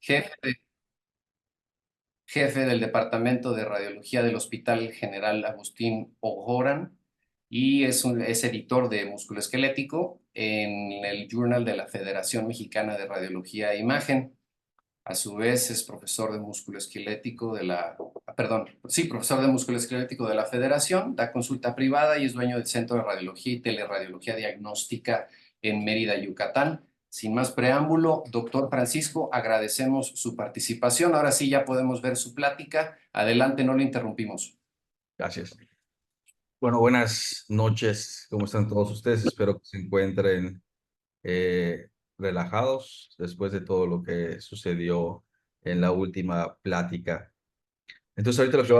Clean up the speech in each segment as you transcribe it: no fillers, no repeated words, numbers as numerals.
jefe, jefe del Departamento de Radiología del Hospital General Agustín O'Horan y es editor de Musculoesquelético en el Journal de la Federación Mexicana de Radiología e Imagen. A su vez es profesor de musculoesquelético de profesor de musculoesquelético de la Federación, da consulta privada y es dueño del Centro de Radiología y Teleradiología Diagnóstica en Mérida, Yucatán. Sin más preámbulo, doctor Francisco, agradecemos su participación. Ahora sí ya podemos ver su plática. Adelante, no lo interrumpimos. Gracias. Bueno, buenas noches. ¿Cómo están todos ustedes? Espero que se encuentren relajados después de todo lo que sucedió en la última plática. Entonces, ahorita lo que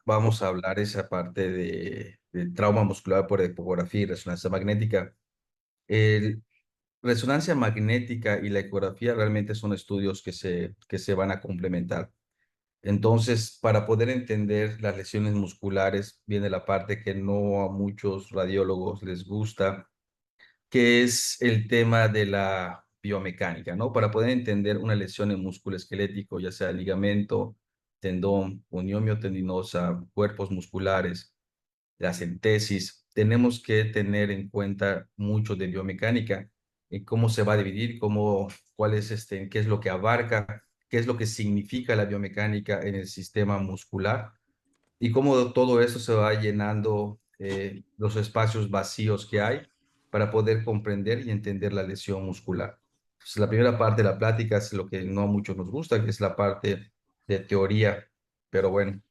vamos a hablar es esa parte de trauma muscular por ecografía y resonancia magnética. El, resonancia magnética y la ecografía realmente son estudios que se van a complementar. Entonces, para poder entender las lesiones musculares, viene la parte que no a muchos radiólogos les gusta, que es el tema de la biomecánica, ¿no? Para poder entender una lesión en músculo esquelético, ya sea ligamento, tendón, unión miotendinosa, cuerpos musculares, la centesis, tenemos que tener en cuenta mucho de biomecánica, en cómo se va a dividir, cuál es qué es lo que abarca, qué es lo que significa la biomecánica en el sistema muscular y cómo todo eso se va llenando los espacios vacíos que hay para poder comprender y entender la lesión muscular. Entonces, la primera parte de la plática es lo que no a muchos nos gusta, que es la parte de teoría, pero bueno,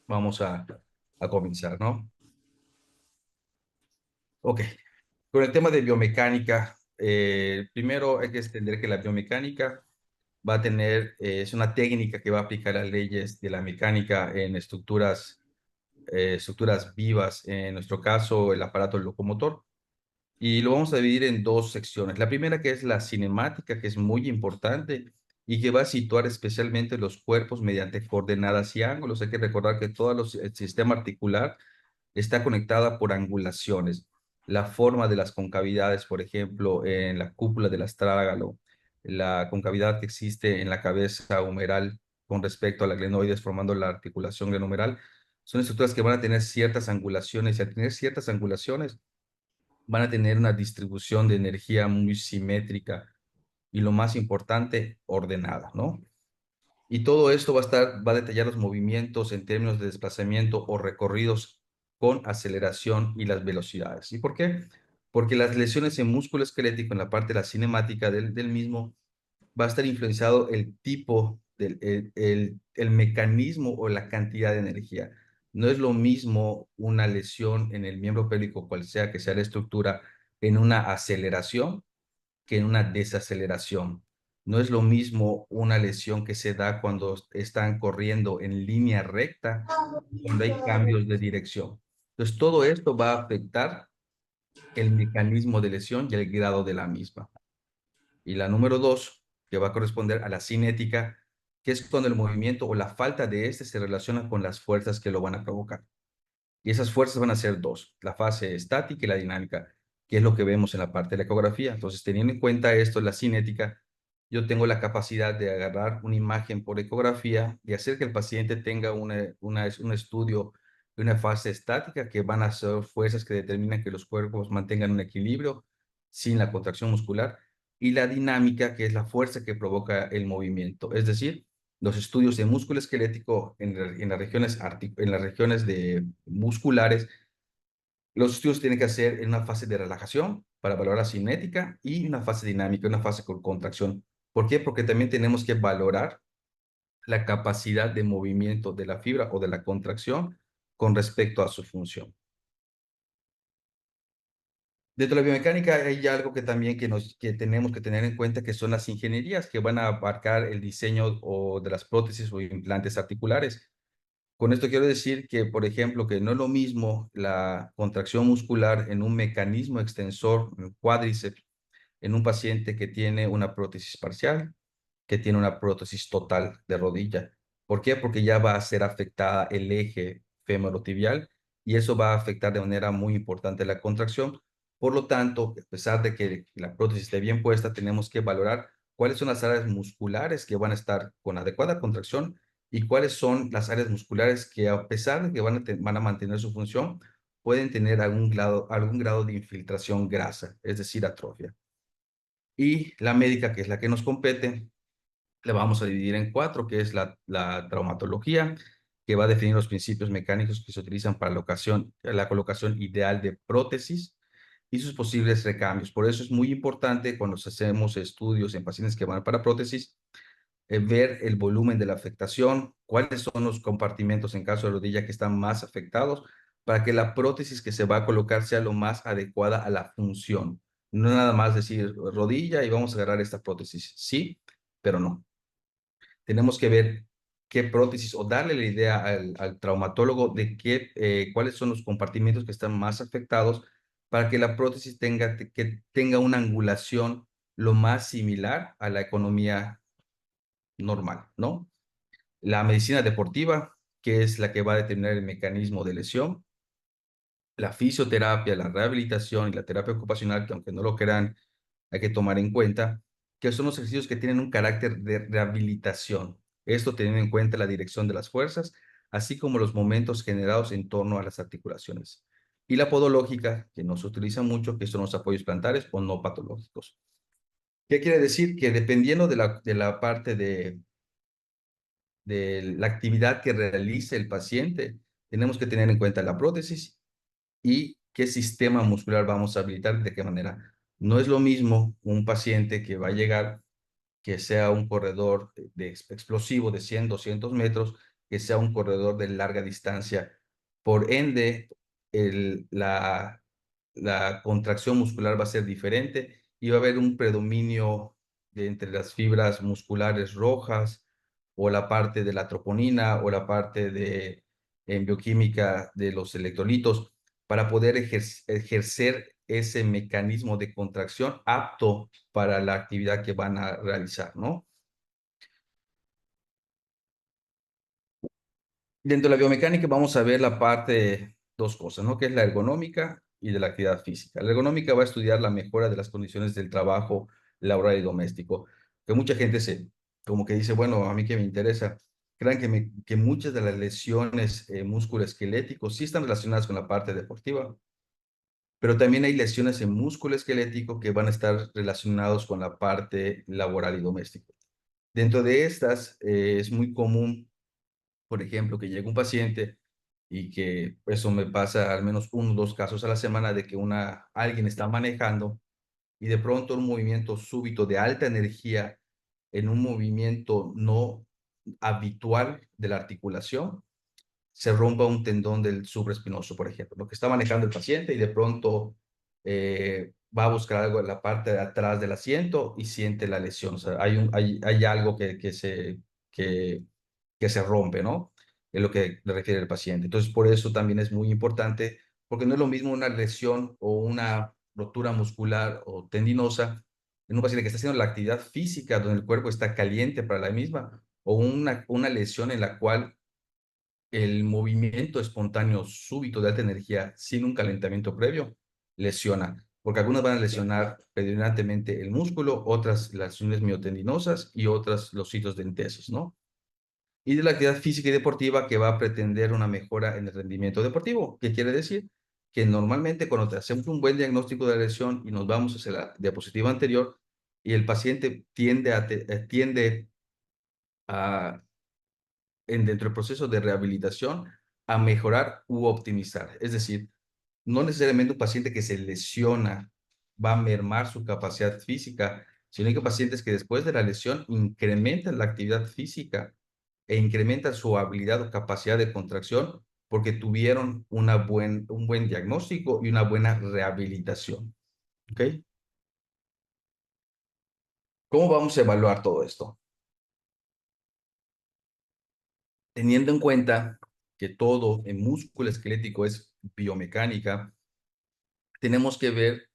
vamos a comenzar, ¿no? Ok, con el tema de biomecánica, primero hay que entender que la biomecánica va a tener, es una técnica que va a aplicar las leyes de la mecánica en estructuras vivas, en nuestro caso el aparato locomotor, y lo vamos a dividir en dos secciones. La primera que es la cinemática, que es muy importante y que va a situar especialmente los cuerpos mediante coordenadas y ángulos. Hay que recordar que el sistema articular está conectada por angulaciones. La forma de las concavidades, por ejemplo, en la cúpula del astrágalo, la concavidad que existe en la cabeza humeral con respecto a la glenoides formando la articulación glenohumeral, son estructuras que van a tener ciertas angulaciones y al tener ciertas angulaciones van a tener una distribución de energía muy simétrica y lo más importante, ordenada, ¿no? Y todo esto va a detallar los movimientos en términos de desplazamiento o recorridos con aceleración y las velocidades. ¿Y por qué? Porque las lesiones en músculo esquelético, en la parte de la cinemática del mismo, va a estar influenciado el tipo, el mecanismo o la cantidad de energía. No es lo mismo una lesión en el miembro pélvico, cual sea que sea la estructura, en una aceleración que en una desaceleración. No es lo mismo una lesión que se da cuando están corriendo en línea recta, cuando hay cambios de dirección. Entonces, todo esto va a afectar el mecanismo de lesión y el grado de la misma. Y la número dos, que va a corresponder a la cinética, que es cuando el movimiento o la falta de este se relaciona con las fuerzas que lo van a provocar. Y esas fuerzas van a ser dos, la fase estática y la dinámica, que es lo que vemos en la parte de la ecografía. Entonces, teniendo en cuenta esto, la cinética, yo tengo la capacidad de agarrar una imagen por ecografía y hacer que el paciente tenga un estudio de una fase estática, que van a ser fuerzas que determinan que los cuerpos mantengan un equilibrio sin la contracción muscular, y la dinámica, que es la fuerza que provoca el movimiento. Es decir, los estudios de músculo esquelético en las regiones musculares, los estudios tienen que hacer en una fase de relajación para valorar la cinética y una fase dinámica, una fase con contracción. ¿Por qué? Porque también tenemos que valorar la capacidad de movimiento de la fibra o de la contracción con respecto a su función. Dentro de la biomecánica hay algo que también que tenemos que tener en cuenta, que son las ingenierías que van a abarcar el diseño o de las prótesis o implantes articulares. Con esto quiero decir que, por ejemplo, que no es lo mismo la contracción muscular en un mecanismo extensor, en el cuádriceps, en un paciente que tiene una prótesis parcial, que tiene una prótesis total de rodilla. ¿Por qué? Porque ya va a ser afectada el eje femorotibial y eso va a afectar de manera muy importante la contracción. Por lo tanto, a pesar de que la prótesis esté bien puesta, tenemos que valorar cuáles son las áreas musculares que van a estar con adecuada contracción y cuáles son las áreas musculares que, a pesar de que van a mantener su función, pueden tener algún grado de infiltración grasa, es decir, atrofia. Y la médica, que es la que nos compete, la vamos a dividir en cuatro, que es la traumatología, que va a definir los principios mecánicos que se utilizan para la colocación ideal de prótesis y sus posibles recambios. Por eso es muy importante cuando hacemos estudios en pacientes que van para prótesis, ver el volumen de la afectación, cuáles son los compartimentos en caso de rodilla que están más afectados, para que la prótesis que se va a colocar sea lo más adecuada a la función. No nada más decir rodilla y vamos a agarrar esta prótesis. Sí, pero no. Tenemos que ver qué prótesis o darle la idea al traumatólogo de cuáles son los compartimentos que están más afectados para que la prótesis que tenga una angulación lo más similar a la economía normal, ¿no? La medicina deportiva, que es la que va a determinar el mecanismo de lesión, la fisioterapia, la rehabilitación y la terapia ocupacional, que aunque no lo crean, hay que tomar en cuenta, que son los ejercicios que tienen un carácter de rehabilitación. Esto teniendo en cuenta la dirección de las fuerzas, así como los momentos generados en torno a las articulaciones. Y la podológica, que no se utiliza mucho, que son los apoyos plantares o no patológicos. ¿Qué quiere decir? Que dependiendo de la parte de la actividad que realice el paciente, tenemos que tener en cuenta la prótesis y qué sistema muscular vamos a habilitar, de qué manera. No es lo mismo un paciente que va a llegar, que sea un corredor explosivo de 100, 200 metros, que sea un corredor de larga distancia. Por ende, la contracción muscular va a ser diferente y va a haber un predominio entre las fibras musculares rojas o la parte de la troponina o la parte en bioquímica de los electrolitos para poder ejercer ese mecanismo de contracción apto para la actividad que van a realizar, ¿no? Dentro de la biomecánica vamos a ver la parte, dos cosas, ¿no? Que es la ergonómica y de la actividad física. La ergonómica va a estudiar la mejora de las condiciones del trabajo laboral y doméstico, que mucha gente como que dice, bueno, a mí que me interesa, crean que muchas de las lesiones musculoesqueléticos sí están relacionadas con la parte deportiva, pero también hay lesiones en músculo esquelético que van a estar relacionados con la parte laboral y doméstico. Dentro de estas, es muy común, por ejemplo, que llegue un paciente y que eso me pasa al menos 1 o 2 casos a la semana de que alguien está manejando y de pronto un movimiento súbito de alta energía en un movimiento no habitual de la articulación se rompa un tendón del supraespinoso, por ejemplo, lo que está manejando el paciente y de pronto va a buscar algo en la parte de atrás del asiento y siente la lesión. O sea, hay algo que, que se rompe, ¿no? Es lo que le refiere el paciente. Entonces, por eso también es muy importante, porque no es lo mismo una lesión o una rotura muscular o tendinosa en un paciente que está haciendo la actividad física donde el cuerpo está caliente para la misma, o una lesión en la cual el movimiento espontáneo súbito de alta energía sin un calentamiento previo lesiona, porque algunas van a lesionar predominantemente el músculo, otras lesiones miotendinosas y otras los sitios dentesos, ¿no? Y de la actividad física y deportiva que va a pretender una mejora en el rendimiento deportivo. ¿Qué quiere decir? Que normalmente cuando te hacemos un buen diagnóstico de la lesión y nos vamos hacia la diapositiva anterior y el paciente tiende a dentro del proceso de rehabilitación a mejorar u optimizar. Es decir, no necesariamente un paciente que se lesiona va a mermar su capacidad física, sino que pacientes que después de la lesión incrementan la actividad física e incrementan su habilidad o capacidad de contracción porque tuvieron un buen diagnóstico y una buena rehabilitación. ¿Ok? ¿Cómo vamos a evaluar todo esto? Teniendo en cuenta que todo en músculo esquelético es biomecánica, tenemos que ver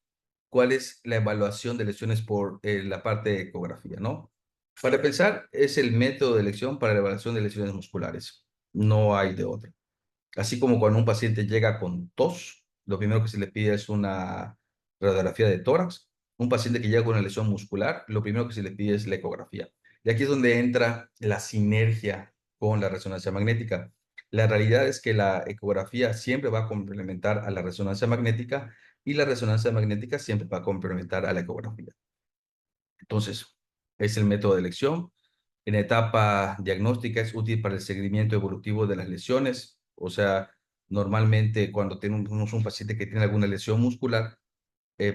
cuál es la evaluación de lesiones por la parte de ecografía, ¿no? Para empezar, es el método de elección para la evaluación de lesiones musculares. No hay de otra. Así como cuando un paciente llega con tos, lo primero que se le pide es una radiografía de tórax, un paciente que llega con una lesión muscular, lo primero que se le pide es la ecografía. Y aquí es donde entra la sinergia con la resonancia magnética. La realidad es que la ecografía siempre va a complementar a la resonancia magnética y la resonancia magnética siempre va a complementar a la ecografía. Entonces, es el método de elección. En etapa diagnóstica es útil para el seguimiento evolutivo de las lesiones. O sea, normalmente cuando tenemos un paciente que tiene alguna lesión muscular,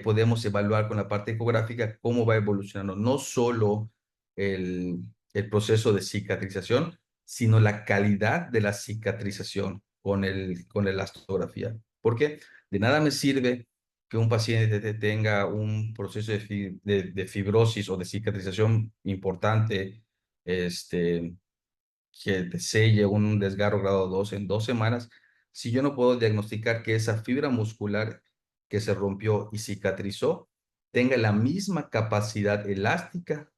podemos evaluar con la parte ecográfica cómo va evolucionando no solo el, el proceso de cicatrización, sino la calidad de la cicatrización con el elastografía. ¿Por qué? De nada me sirve que un paciente tenga un proceso de fibrosis o de cicatrización importante, este, que te selle un desgarro grado 2 en 2 semanas, si yo no puedo diagnosticar que esa fibra muscular que se rompió y cicatrizó tenga la misma capacidad elástica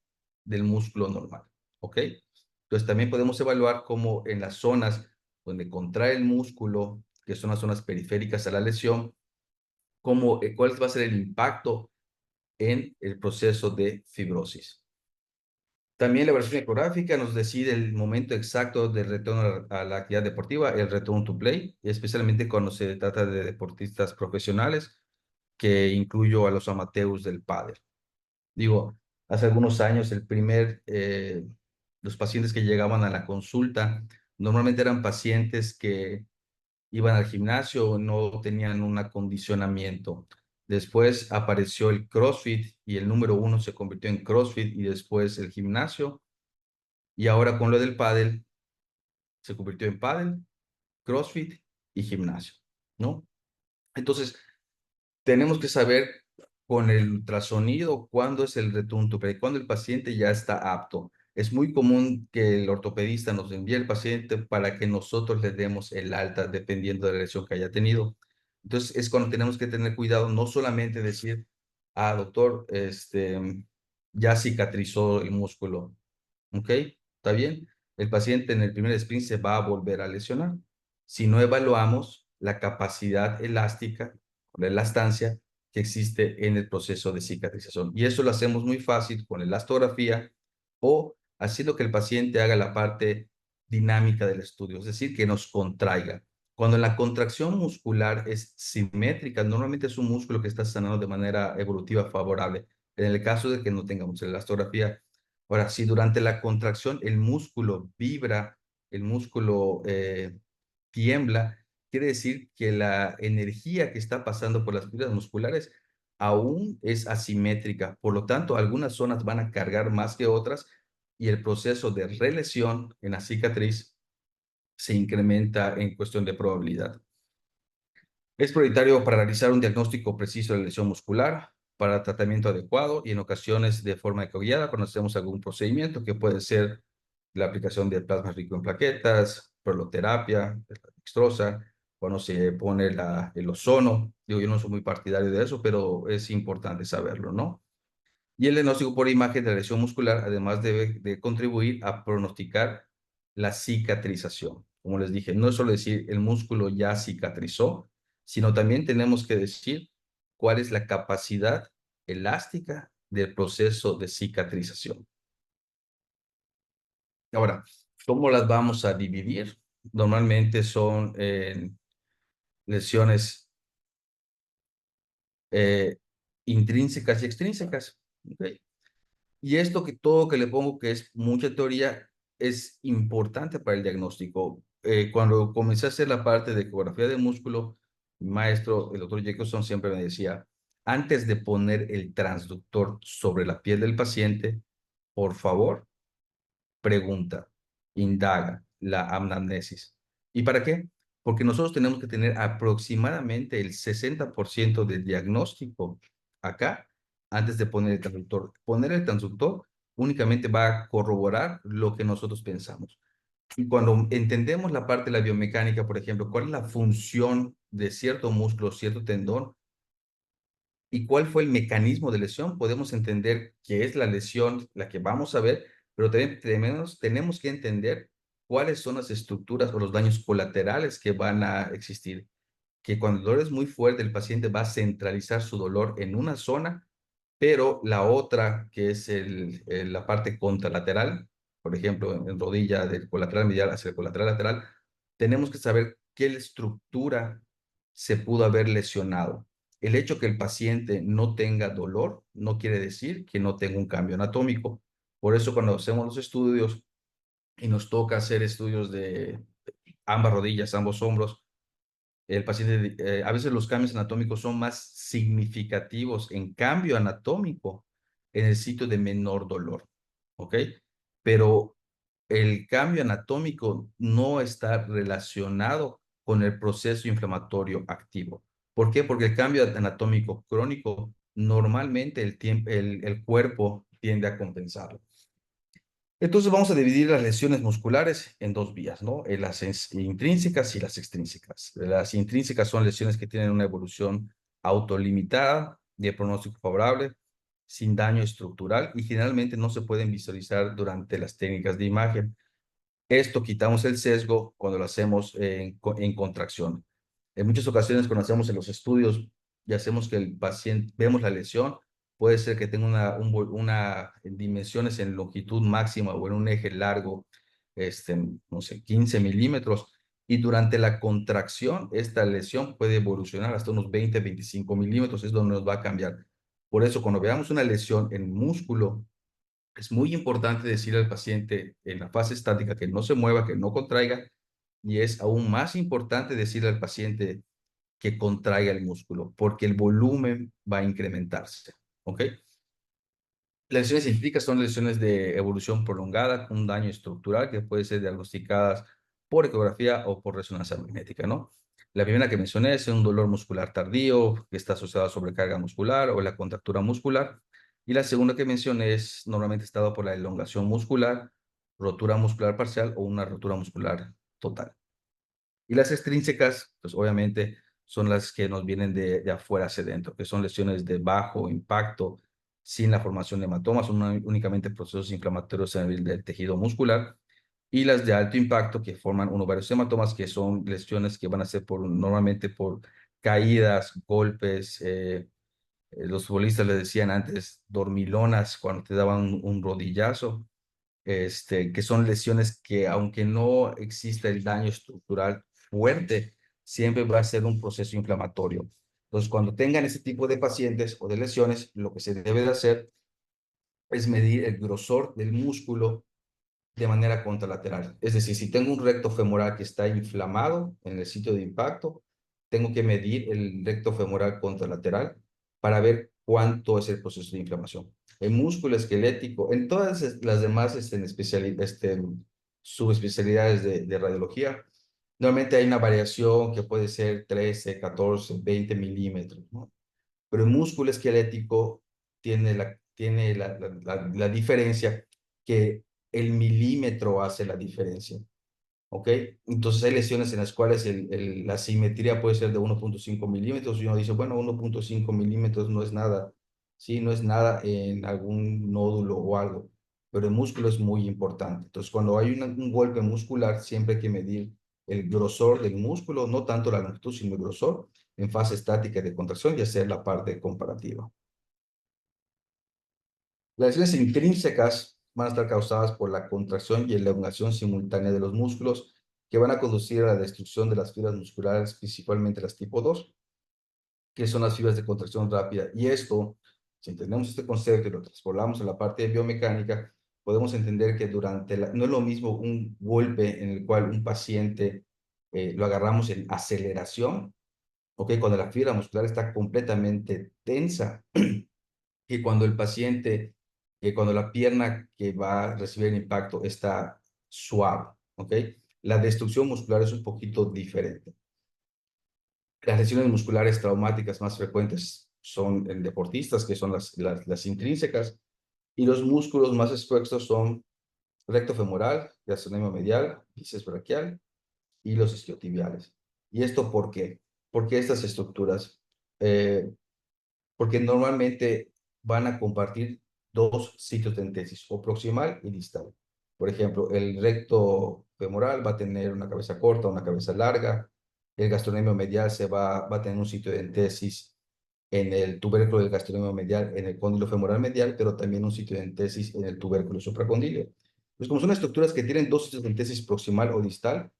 del músculo normal, ¿ok? Entonces también podemos evaluar cómo en las zonas donde contrae el músculo, que son las zonas periféricas a la lesión, cuál va a ser el impacto en el proceso de fibrosis. También la versión ecográfica nos decide el momento exacto del retorno a la actividad deportiva, el return to play, especialmente cuando se trata de deportistas profesionales, que incluyo a los amateurs del pádel. Digo, hace algunos años los pacientes que llegaban a la consulta normalmente eran pacientes que iban al gimnasio, no tenían un acondicionamiento. Después apareció el CrossFit y el número uno se convirtió en CrossFit y después el gimnasio. Y ahora con lo del pádel, se convirtió en pádel, CrossFit y gimnasio, ¿no? Entonces, tenemos que saber con el ultrasonido cuándo es el return to play, cuándo el paciente ya está apto. Es muy común que el ortopedista nos envíe el paciente para que nosotros le demos el alta dependiendo de la lesión que haya tenido. Entonces, es cuando tenemos que tener cuidado, no solamente decir, doctor, ya cicatrizó el músculo, ¿ok? ¿Está bien? El paciente en el primer sprint se va a volver a lesionar. Si no evaluamos la capacidad elástica, la elastancia que existe en el proceso de cicatrización. Y eso lo hacemos muy fácil con la elastografía o haciendo que el paciente haga la parte dinámica del estudio, es decir, que nos contraiga. Cuando la contracción muscular es simétrica, normalmente es un músculo que está sanando de manera evolutiva favorable. En el caso de que no tengamos la elastografía, ahora, si durante la contracción el músculo vibra, el músculo tiembla, quiere decir que la energía que está pasando por las fibras musculares aún es asimétrica. Por lo tanto, algunas zonas van a cargar más que otras y el proceso de relesión en la cicatriz se incrementa en cuestión de probabilidad. Es prioritario para realizar un diagnóstico preciso de la lesión muscular, para tratamiento adecuado y en ocasiones de forma ecoguiada cuando hacemos algún procedimiento que puede ser la aplicación de plasma rico en plaquetas, proloterapia, dextrosa, cuando se pone el ozono. Digo, yo no soy muy partidario de eso, pero es importante saberlo, ¿no? Y el diagnóstico por imagen de la lesión muscular además debe de contribuir a pronosticar la cicatrización. Como les dije, no es solo decir el músculo ya cicatrizó, sino también tenemos que decir cuál es la capacidad elástica del proceso de cicatrización. Ahora, ¿cómo las vamos a dividir? Normalmente son lesiones eh, intrínsecas y extrínsecas. ¿Ok? Y esto que todo que le pongo, que es mucha teoría, es importante para el diagnóstico. Cuando comencé a hacer la parte de ecografía de músculo, mi maestro, el doctor Jacobson, siempre me decía, antes de poner el transductor sobre la piel del paciente, por favor, pregunta, indaga la anamnesis. ¿Y para qué? Porque nosotros tenemos que tener aproximadamente el 60% del diagnóstico acá antes de poner el transductor. Poner el transductor únicamente va a corroborar lo que nosotros pensamos. Y cuando entendemos la parte de la biomecánica, por ejemplo, cuál es la función de cierto músculo, cierto tendón, y cuál fue el mecanismo de lesión, podemos entender qué es la lesión, la que vamos a ver, pero también tenemos que entender cuáles son las estructuras o los daños colaterales que van a existir. Que cuando el dolor es muy fuerte, el paciente va a centralizar su dolor en una zona Pero la otra, que es la parte contralateral, por ejemplo, en rodilla del colateral medial hacia el colateral lateral, tenemos que saber qué estructura se pudo haber lesionado. El hecho que el paciente no tenga dolor no quiere decir que no tenga un cambio anatómico. Por eso cuando hacemos los estudios y nos toca hacer estudios de ambas rodillas, ambos hombros, el paciente, a veces los cambios anatómicos son más significativos en cambio anatómico en el sitio de menor dolor, ¿ok? Pero el cambio anatómico no está relacionado con el proceso inflamatorio activo. ¿Por qué? Porque el cambio anatómico crónico normalmente el cuerpo tiende a compensarlo. Entonces vamos a dividir las lesiones musculares en dos vías, ¿no? En las intrínsecas y las extrínsecas. Las intrínsecas son lesiones que tienen una evolución autolimitada, de pronóstico favorable, sin daño estructural y generalmente no se pueden visualizar durante las técnicas de imagen. Esto quitamos el sesgo cuando lo hacemos en contracción. En muchas ocasiones cuando hacemos en los estudios y hacemos que el paciente, vemos la lesión, puede ser que tenga una dimensiones en longitud máxima o en un eje largo, no sé, 15 milímetros, y durante la contracción esta lesión puede evolucionar hasta unos 20, 25 milímetros, es donde nos va a cambiar. Por eso cuando veamos una lesión en músculo, es muy importante decirle al paciente en la fase estática que no se mueva, que no contraiga, y es aún más importante decirle al paciente que contraiga el músculo, porque el volumen va a incrementarse. ¿Ok? Las lesiones científicas son lesiones de evolución prolongada con un daño estructural que puede ser diagnosticadas por ecografía o por resonancia magnética, ¿no? La primera que mencioné es un dolor muscular tardío que está asociado a sobrecarga muscular o la contractura muscular. Y la segunda que mencioné es normalmente estado por la elongación muscular, rotura muscular parcial o una rotura muscular total. Y las extrínsecas, pues obviamente son las que nos vienen de afuera hacia adentro, que son lesiones de bajo impacto, sin la formación de hematomas, son únicamente procesos inflamatorios a nivel del tejido muscular. Y las de alto impacto, que forman uno o varios hematomas, que son lesiones que van a ser normalmente por caídas, golpes. Los futbolistas le decían antes dormilonas cuando te daban un rodillazo, que son lesiones que aunque no exista el daño estructural fuerte, siempre va a ser un proceso inflamatorio. Entonces, cuando tengan ese tipo de pacientes o de lesiones, lo que se debe de hacer es medir el grosor del músculo de manera contralateral. Es decir, si tengo un recto femoral que está inflamado en el sitio de impacto, tengo que medir el recto femoral contralateral para ver cuánto es el proceso de inflamación. El músculo esquelético, en todas las demás subespecialidades de radiología, normalmente hay una variación que puede ser 13, 14, 20 milímetros, ¿no? Pero el músculo esquelético tiene la diferencia que el milímetro hace la diferencia, ¿ok? Entonces hay lesiones en las cuales la simetría puede ser de 1.5 milímetros y uno dice, bueno, 1.5 milímetros no es nada, sí, no es nada en algún nódulo o algo, pero el músculo es muy importante. Entonces cuando hay un golpe muscular, siempre hay que medir el grosor del músculo, no tanto la longitud, sino el grosor en fase estática de contracción y hacer la parte comparativa. Las lesiones intrínsecas van a estar causadas por la contracción y elongación simultánea de los músculos que van a conducir a la destrucción de las fibras musculares, principalmente las tipo 2, que son las fibras de contracción rápida. Y esto, si entendemos este concepto y lo trasladamos a la parte de biomecánica, podemos entender que no es lo mismo un golpe en el cual un paciente lo agarramos en aceleración, ¿ok? Cuando la fibra muscular está completamente tensa, que cuando el paciente, cuando la pierna que va a recibir el impacto está suave, ¿ok? La destrucción muscular es un poquito diferente. Las lesiones musculares traumáticas más frecuentes son en deportistas, que son las intrínsecas, y los músculos más expuestos son recto femoral, gastrocnemio medial, bíceps braquial y los isquiotibiales. ¿Y esto por qué? Porque estas estructuras, eh, porque normalmente van a compartir dos sitios de entesis, o proximal y distal. Por ejemplo, el recto femoral va a tener una cabeza corta, una cabeza larga. El gastrocnemio medial va a tener un sitio de entesis en el tubérculo del gastrocnemio medial, en el cóndilo femoral medial, pero también un sitio de entesis en el tubérculo supracondilo. Pues como son estructuras que tienen dos sitios de entesis proximal o distal,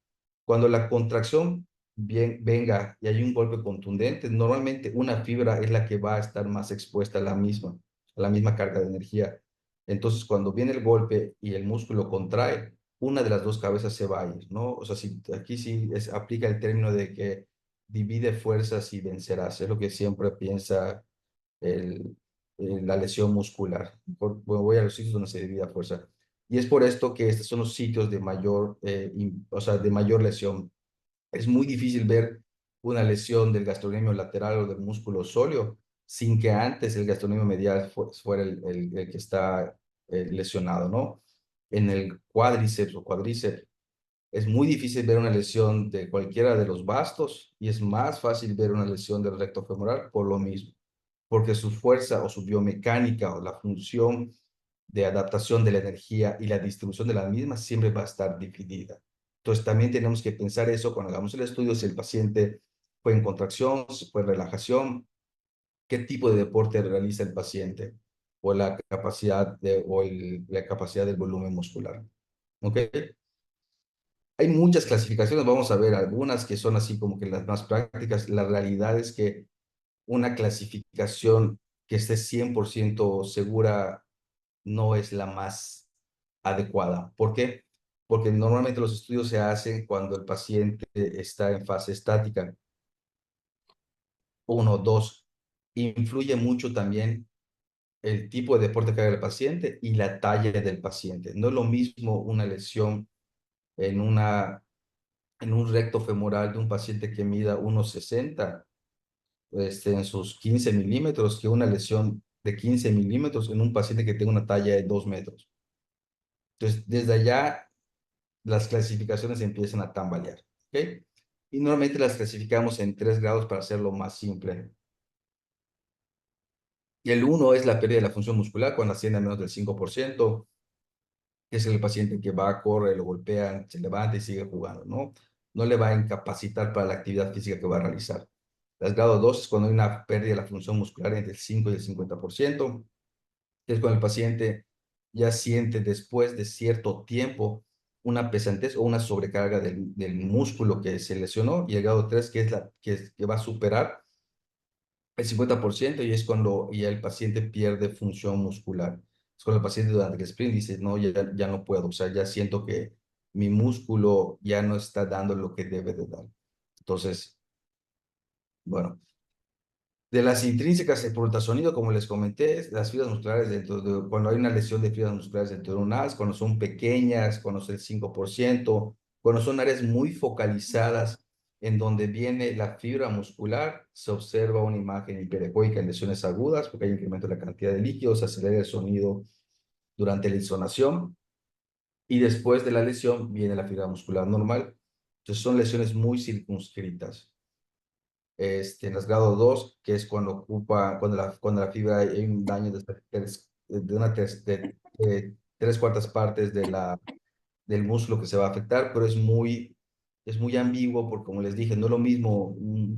cuando la contracción venga y hay un golpe contundente, normalmente una fibra es la que va a estar más expuesta a la misma carga de energía. Entonces, cuando viene el golpe y el músculo contrae, una de las dos cabezas se va a ir, ¿no? O sea, si, aquí sí aplica el término de que divide fuerzas y vencerás, es lo que siempre piensa el, la lesión muscular. Bueno, voy a los sitios donde se divide la fuerza. Y es por esto que estos son los sitios de mayor, o sea, de mayor lesión. Es muy difícil ver una lesión del gastrocnemio lateral o del músculo sóleo sin que antes el gastrocnemio medial fuera el que está lesionado, ¿no? En el cuádriceps o cuádriceps es muy difícil ver una lesión de cualquiera de los bastos y es más fácil ver una lesión del recto femoral por lo mismo, porque su fuerza o su biomecánica o la función de adaptación de la energía y la distribución de la misma siempre va a estar dividida. Entonces también tenemos que pensar eso cuando hagamos el estudio, si el paciente fue en contracción, si fue en relajación, qué tipo de deporte realiza el paciente o la capacidad, la capacidad del volumen muscular. ¿Ok? Hay muchas clasificaciones, vamos a ver algunas que son así como que las más prácticas. La realidad es que una clasificación que esté 100% segura no es la más adecuada. ¿Por qué? Porque normalmente los estudios se hacen cuando el paciente está en fase estática. Uno, dos, influye mucho también el tipo de deporte que haga el paciente y la talla del paciente. No es lo mismo una lesión en en un recto femoral de un paciente que mida 1,60 en sus 15 milímetros que una lesión de 15 milímetros en un paciente que tenga una talla de 2 metros. Entonces, desde allá las clasificaciones empiezan a tambalear, ¿ok? Y normalmente las clasificamos en 3 grados para hacerlo más simple. Y el uno es la pérdida de la función muscular cuando asciende a menos del 5%, que es el paciente que va, corre, lo golpean, se levanta y sigue jugando, ¿no? No le va a incapacitar para la actividad física que va a realizar. El grado 2 es cuando hay una pérdida de la función muscular entre el 5 y el 50%, que es cuando el paciente ya siente después de cierto tiempo una pesantez o una sobrecarga del músculo que se lesionó, y el grado 3 que es que va a superar el 50% y es cuando ya el paciente pierde función muscular. Es cuando el paciente durante el sprint dice, no, ya no puedo, o sea, ya siento que mi músculo ya no está dando lo que debe de dar. Entonces, bueno, de las intrínsecas por ultrasonido, como les comenté, las fibras musculares cuando hay una lesión de fibras musculares dentro de un as, cuando son pequeñas, cuando es el 5%, cuando son áreas muy focalizadas en donde viene la fibra muscular, se observa una imagen hiperecoica en lesiones agudas, porque hay incremento de la cantidad de líquidos, se acelera el sonido durante la insonación, y después de la lesión viene la fibra muscular normal. Entonces son lesiones muy circunscritas en los grados 2 que es cuando cuando la fibra hay un daño de una de 3/4 partes del músculo que se va a afectar, pero es muy ambiguo porque, como les dije, no es lo mismo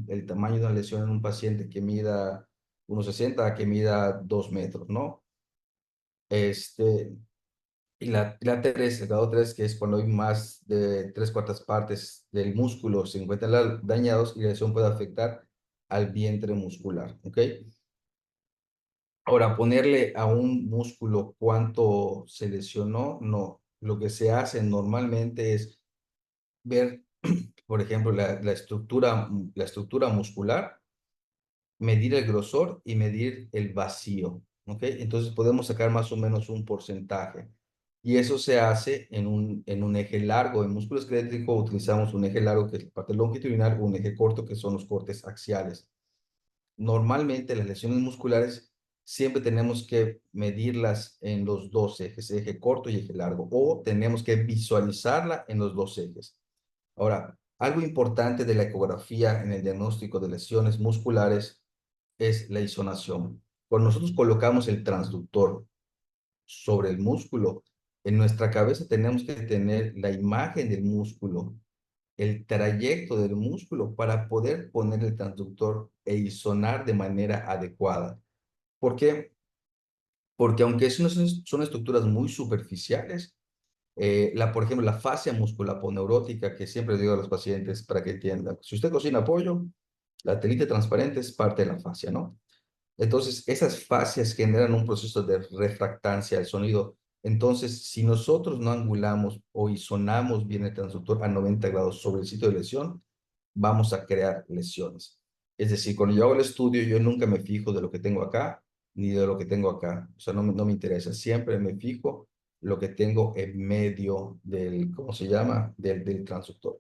el tamaño de una lesión en un paciente que mida 1,60 a que mida 2 metros, ¿no? Este, y la 3, el grado 3 que es cuando hay más de 3/4 partes del músculo se encuentran dañados y la lesión puede afectar al vientre muscular, ¿ok? Ahora, ponerle a un músculo cuánto se lesionó, no. Lo que se hace normalmente es ver, por ejemplo, la estructura muscular, medir el grosor y medir el vacío, ¿ok? Entonces podemos sacar más o menos un porcentaje. Y eso se hace en un eje largo. En músculo esquelético utilizamos un eje largo que es la parte longitudinal o un eje corto que son los cortes axiales. Normalmente las lesiones musculares siempre tenemos que medirlas en los dos ejes, eje corto y eje largo, o tenemos que visualizarla en los dos ejes. Ahora, algo importante de la ecografía en el diagnóstico de lesiones musculares es la isonación. Cuando nosotros colocamos el transductor sobre el músculo, en nuestra cabeza tenemos que tener la imagen del músculo el trayecto del músculo para poder poner el transductor e isonar de manera adecuada. ¿Por qué? Porque aunque son estructuras muy superficiales, por ejemplo, la fascia musculaponeurótica, que siempre digo a los pacientes para que entiendan, si usted cocina pollo, la telita transparente es parte de la fascia, ¿no? Entonces, esas fascias generan un proceso de refractancia al sonido. Entonces, si nosotros no angulamos o isonamos bien el transductor a 90 grados sobre el sitio de lesión, vamos a crear lesiones. Es decir, cuando yo hago el estudio, yo nunca me fijo de lo que tengo acá ni de lo que tengo acá. O sea, no me interesa. Siempre me fijo lo que tengo en medio del, ¿cómo se llama? Del transductor.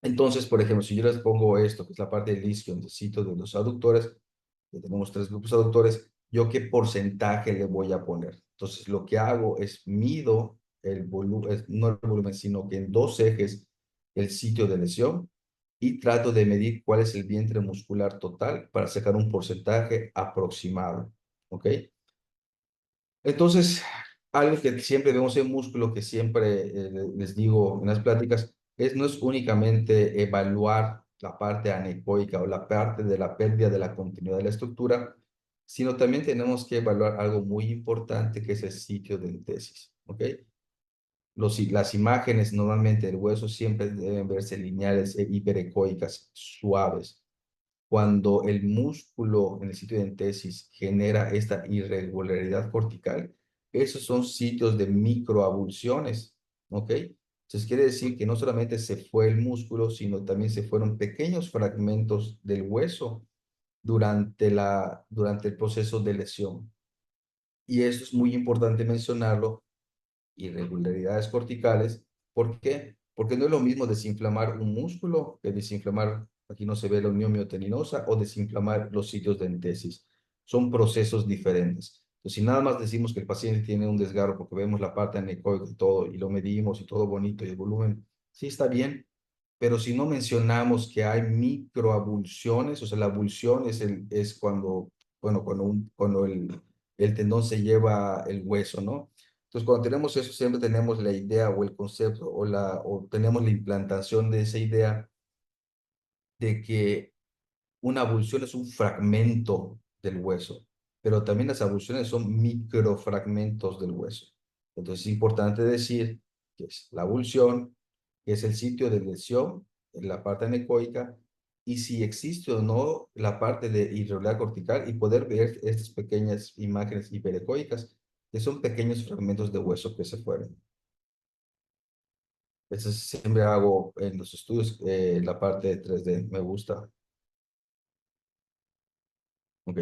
Entonces, por ejemplo, si yo les pongo esto, que es la parte del isquion, del sitio de los aductores, que tenemos tres grupos aductores, ¿yo qué porcentaje le voy a poner? Entonces, lo que hago es mido el volumen, no el volumen, sino que en dos ejes el sitio de lesión y trato de medir cuál es el vientre muscular total para sacar un porcentaje aproximado, ¿ok? Entonces, algo que siempre vemos en músculo, que siempre les digo en las pláticas, no es únicamente evaluar la parte anecoica o la parte de la pérdida de la continuidad de la estructura, sino también tenemos que evaluar algo muy importante que es el sitio de entesis, ¿ok? Las imágenes normalmente del hueso siempre deben verse lineales e hiperecoicas, suaves. Cuando el músculo en el sitio de entesis genera esta irregularidad cortical, esos son sitios de microabulsiones, ¿ok? Entonces quiere decir que no solamente se fue el músculo, sino también se fueron pequeños fragmentos del hueso durante el proceso de lesión. Y eso es muy importante mencionarlo, irregularidades corticales. ¿Por qué? Porque no es lo mismo desinflamar un músculo que desinflamar, aquí no se ve la unión miotendinosa, o desinflamar los sitios de entesis. Son procesos diferentes. Entonces, si nada más decimos que el paciente tiene un desgarro porque vemos la parte anecoica y todo, y lo medimos y todo bonito y el volumen, sí está bien, pero si no mencionamos que hay microabulsiones, o sea, la abulsión es cuando, bueno, cuando el tendón se lleva el hueso, ¿no? Entonces, cuando tenemos eso, siempre tenemos la idea o el concepto o tenemos la implantación de esa idea de que una abulsión es un fragmento del hueso, pero también las abulsiones son microfragmentos del hueso. Entonces es importante decir que es la abulsión, que es el sitio de lesión en la parte anecoica, y si existe o no la parte de irregularidad cortical y poder ver estas pequeñas imágenes hiperecoicas, que son pequeños fragmentos de hueso que se fueron. Eso siempre hago en los estudios, la parte de 3D, me gusta. Ok.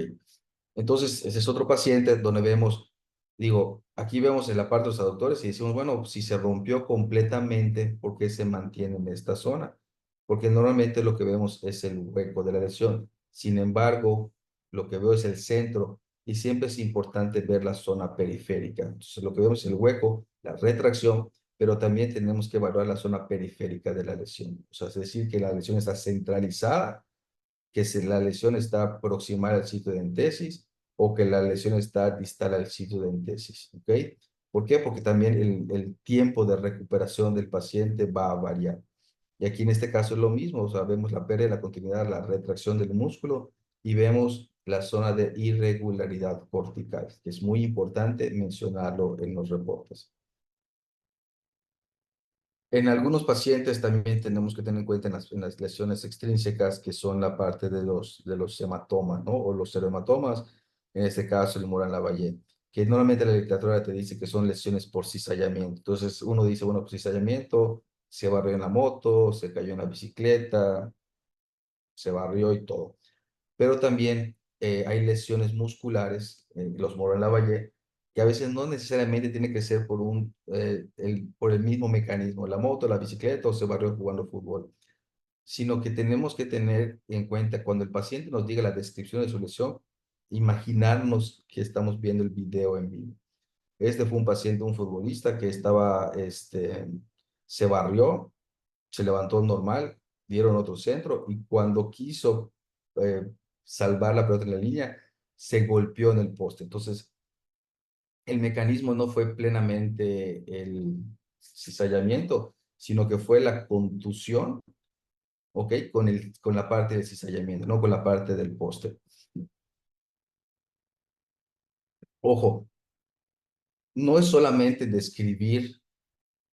Entonces, ese es otro paciente donde vemos, digo, aquí vemos en la parte de los aductores y decimos, bueno, si se rompió completamente, ¿por qué se mantiene en esta zona? Porque normalmente lo que vemos es el hueco de la lesión. Sin embargo, lo que veo es el centro y siempre es importante ver la zona periférica. Entonces, lo que vemos es el hueco, la retracción, pero también tenemos que evaluar la zona periférica de la lesión. O sea, es decir, que la lesión está centralizada, que si la lesión está proximal al sitio de entesis o que la lesión está distal al sitio de entesis, ¿ok? ¿Por qué? Porque también el tiempo de recuperación del paciente va a variar. Y aquí en este caso es lo mismo, o sea, vemos la pérdida de la continuidad, la retracción del músculo y vemos la zona de irregularidad cortical, que es muy importante mencionarlo en los reportes. En algunos pacientes también tenemos que tener en cuenta en las lesiones extrínsecas, que son la parte de los hematomas, ¿no? O los seromatomas, en este caso el Morin-Lavallée, que normalmente la literatura te dice que son lesiones por cizallamiento. Entonces uno dice, bueno, pues cizallamiento, se barrió en la moto, se cayó en la bicicleta, se barrió y todo. Pero también hay lesiones musculares, los Morin-Lavallée, que a veces no necesariamente tiene que ser por el mismo mecanismo, la moto, la bicicleta o se barrió jugando fútbol, sino que tenemos que tener en cuenta cuando el paciente nos diga la descripción de su lesión, imaginarnos que estamos viendo el video en vivo. Este fue un paciente, un futbolista que se barrió, se levantó normal, dieron otro centro y cuando quiso eh, salvar la pelota en la línea, se golpeó en el poste. Entonces, el mecanismo no fue plenamente el cizallamiento, sino que fue la contusión, ¿ok? Con la parte del cizallamiento, no con la parte del poste. Ojo, no es solamente describir,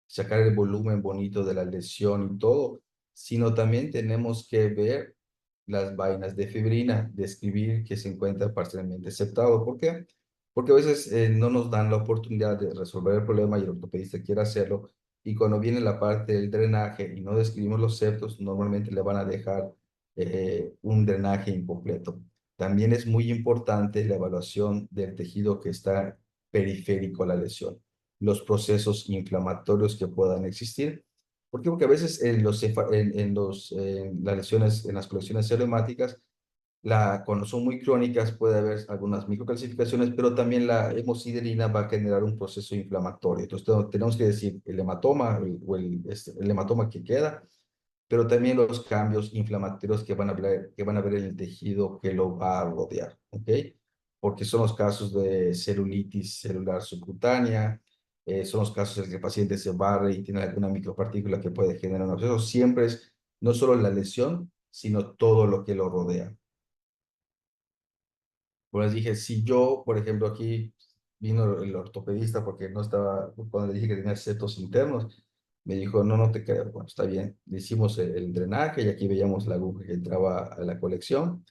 sacar el volumen bonito de la lesión y todo, sino también tenemos que ver las vainas de fibrina, describir que se encuentra parcialmente septado. ¿Por qué? Porque a veces no nos dan la oportunidad de resolver el problema y el ortopedista quiere hacerlo, y cuando viene la parte del drenaje y no describimos los septos, normalmente le van a dejar un drenaje incompleto. También es muy importante la evaluación del tejido que está periférico a la lesión, los procesos inflamatorios que puedan existir. ¿Por qué? Porque a veces en las lesiones, en las colecciones reumáticas, cuando son muy crónicas puede haber algunas microcalcificaciones, pero también la hemosiderina va a generar un proceso inflamatorio. Entonces tenemos que decir el hematoma el hematoma que queda, pero también los cambios inflamatorios que van a haber en el tejido que lo va a rodear, ¿ok? Porque son los casos de celulitis celular subcutánea, son los casos en los que el paciente se barre y tiene alguna micropartícula que puede generar un absceso. Siempre es no solo la lesión, sino todo lo que lo rodea. Pues dije, si yo, por ejemplo, aquí vino el ortopedista porque no estaba, cuando le dije que tenía septos internos, me dijo, no, no te creo. Bueno, está bien. Le hicimos el drenaje y aquí veíamos la aguja que entraba a la colección,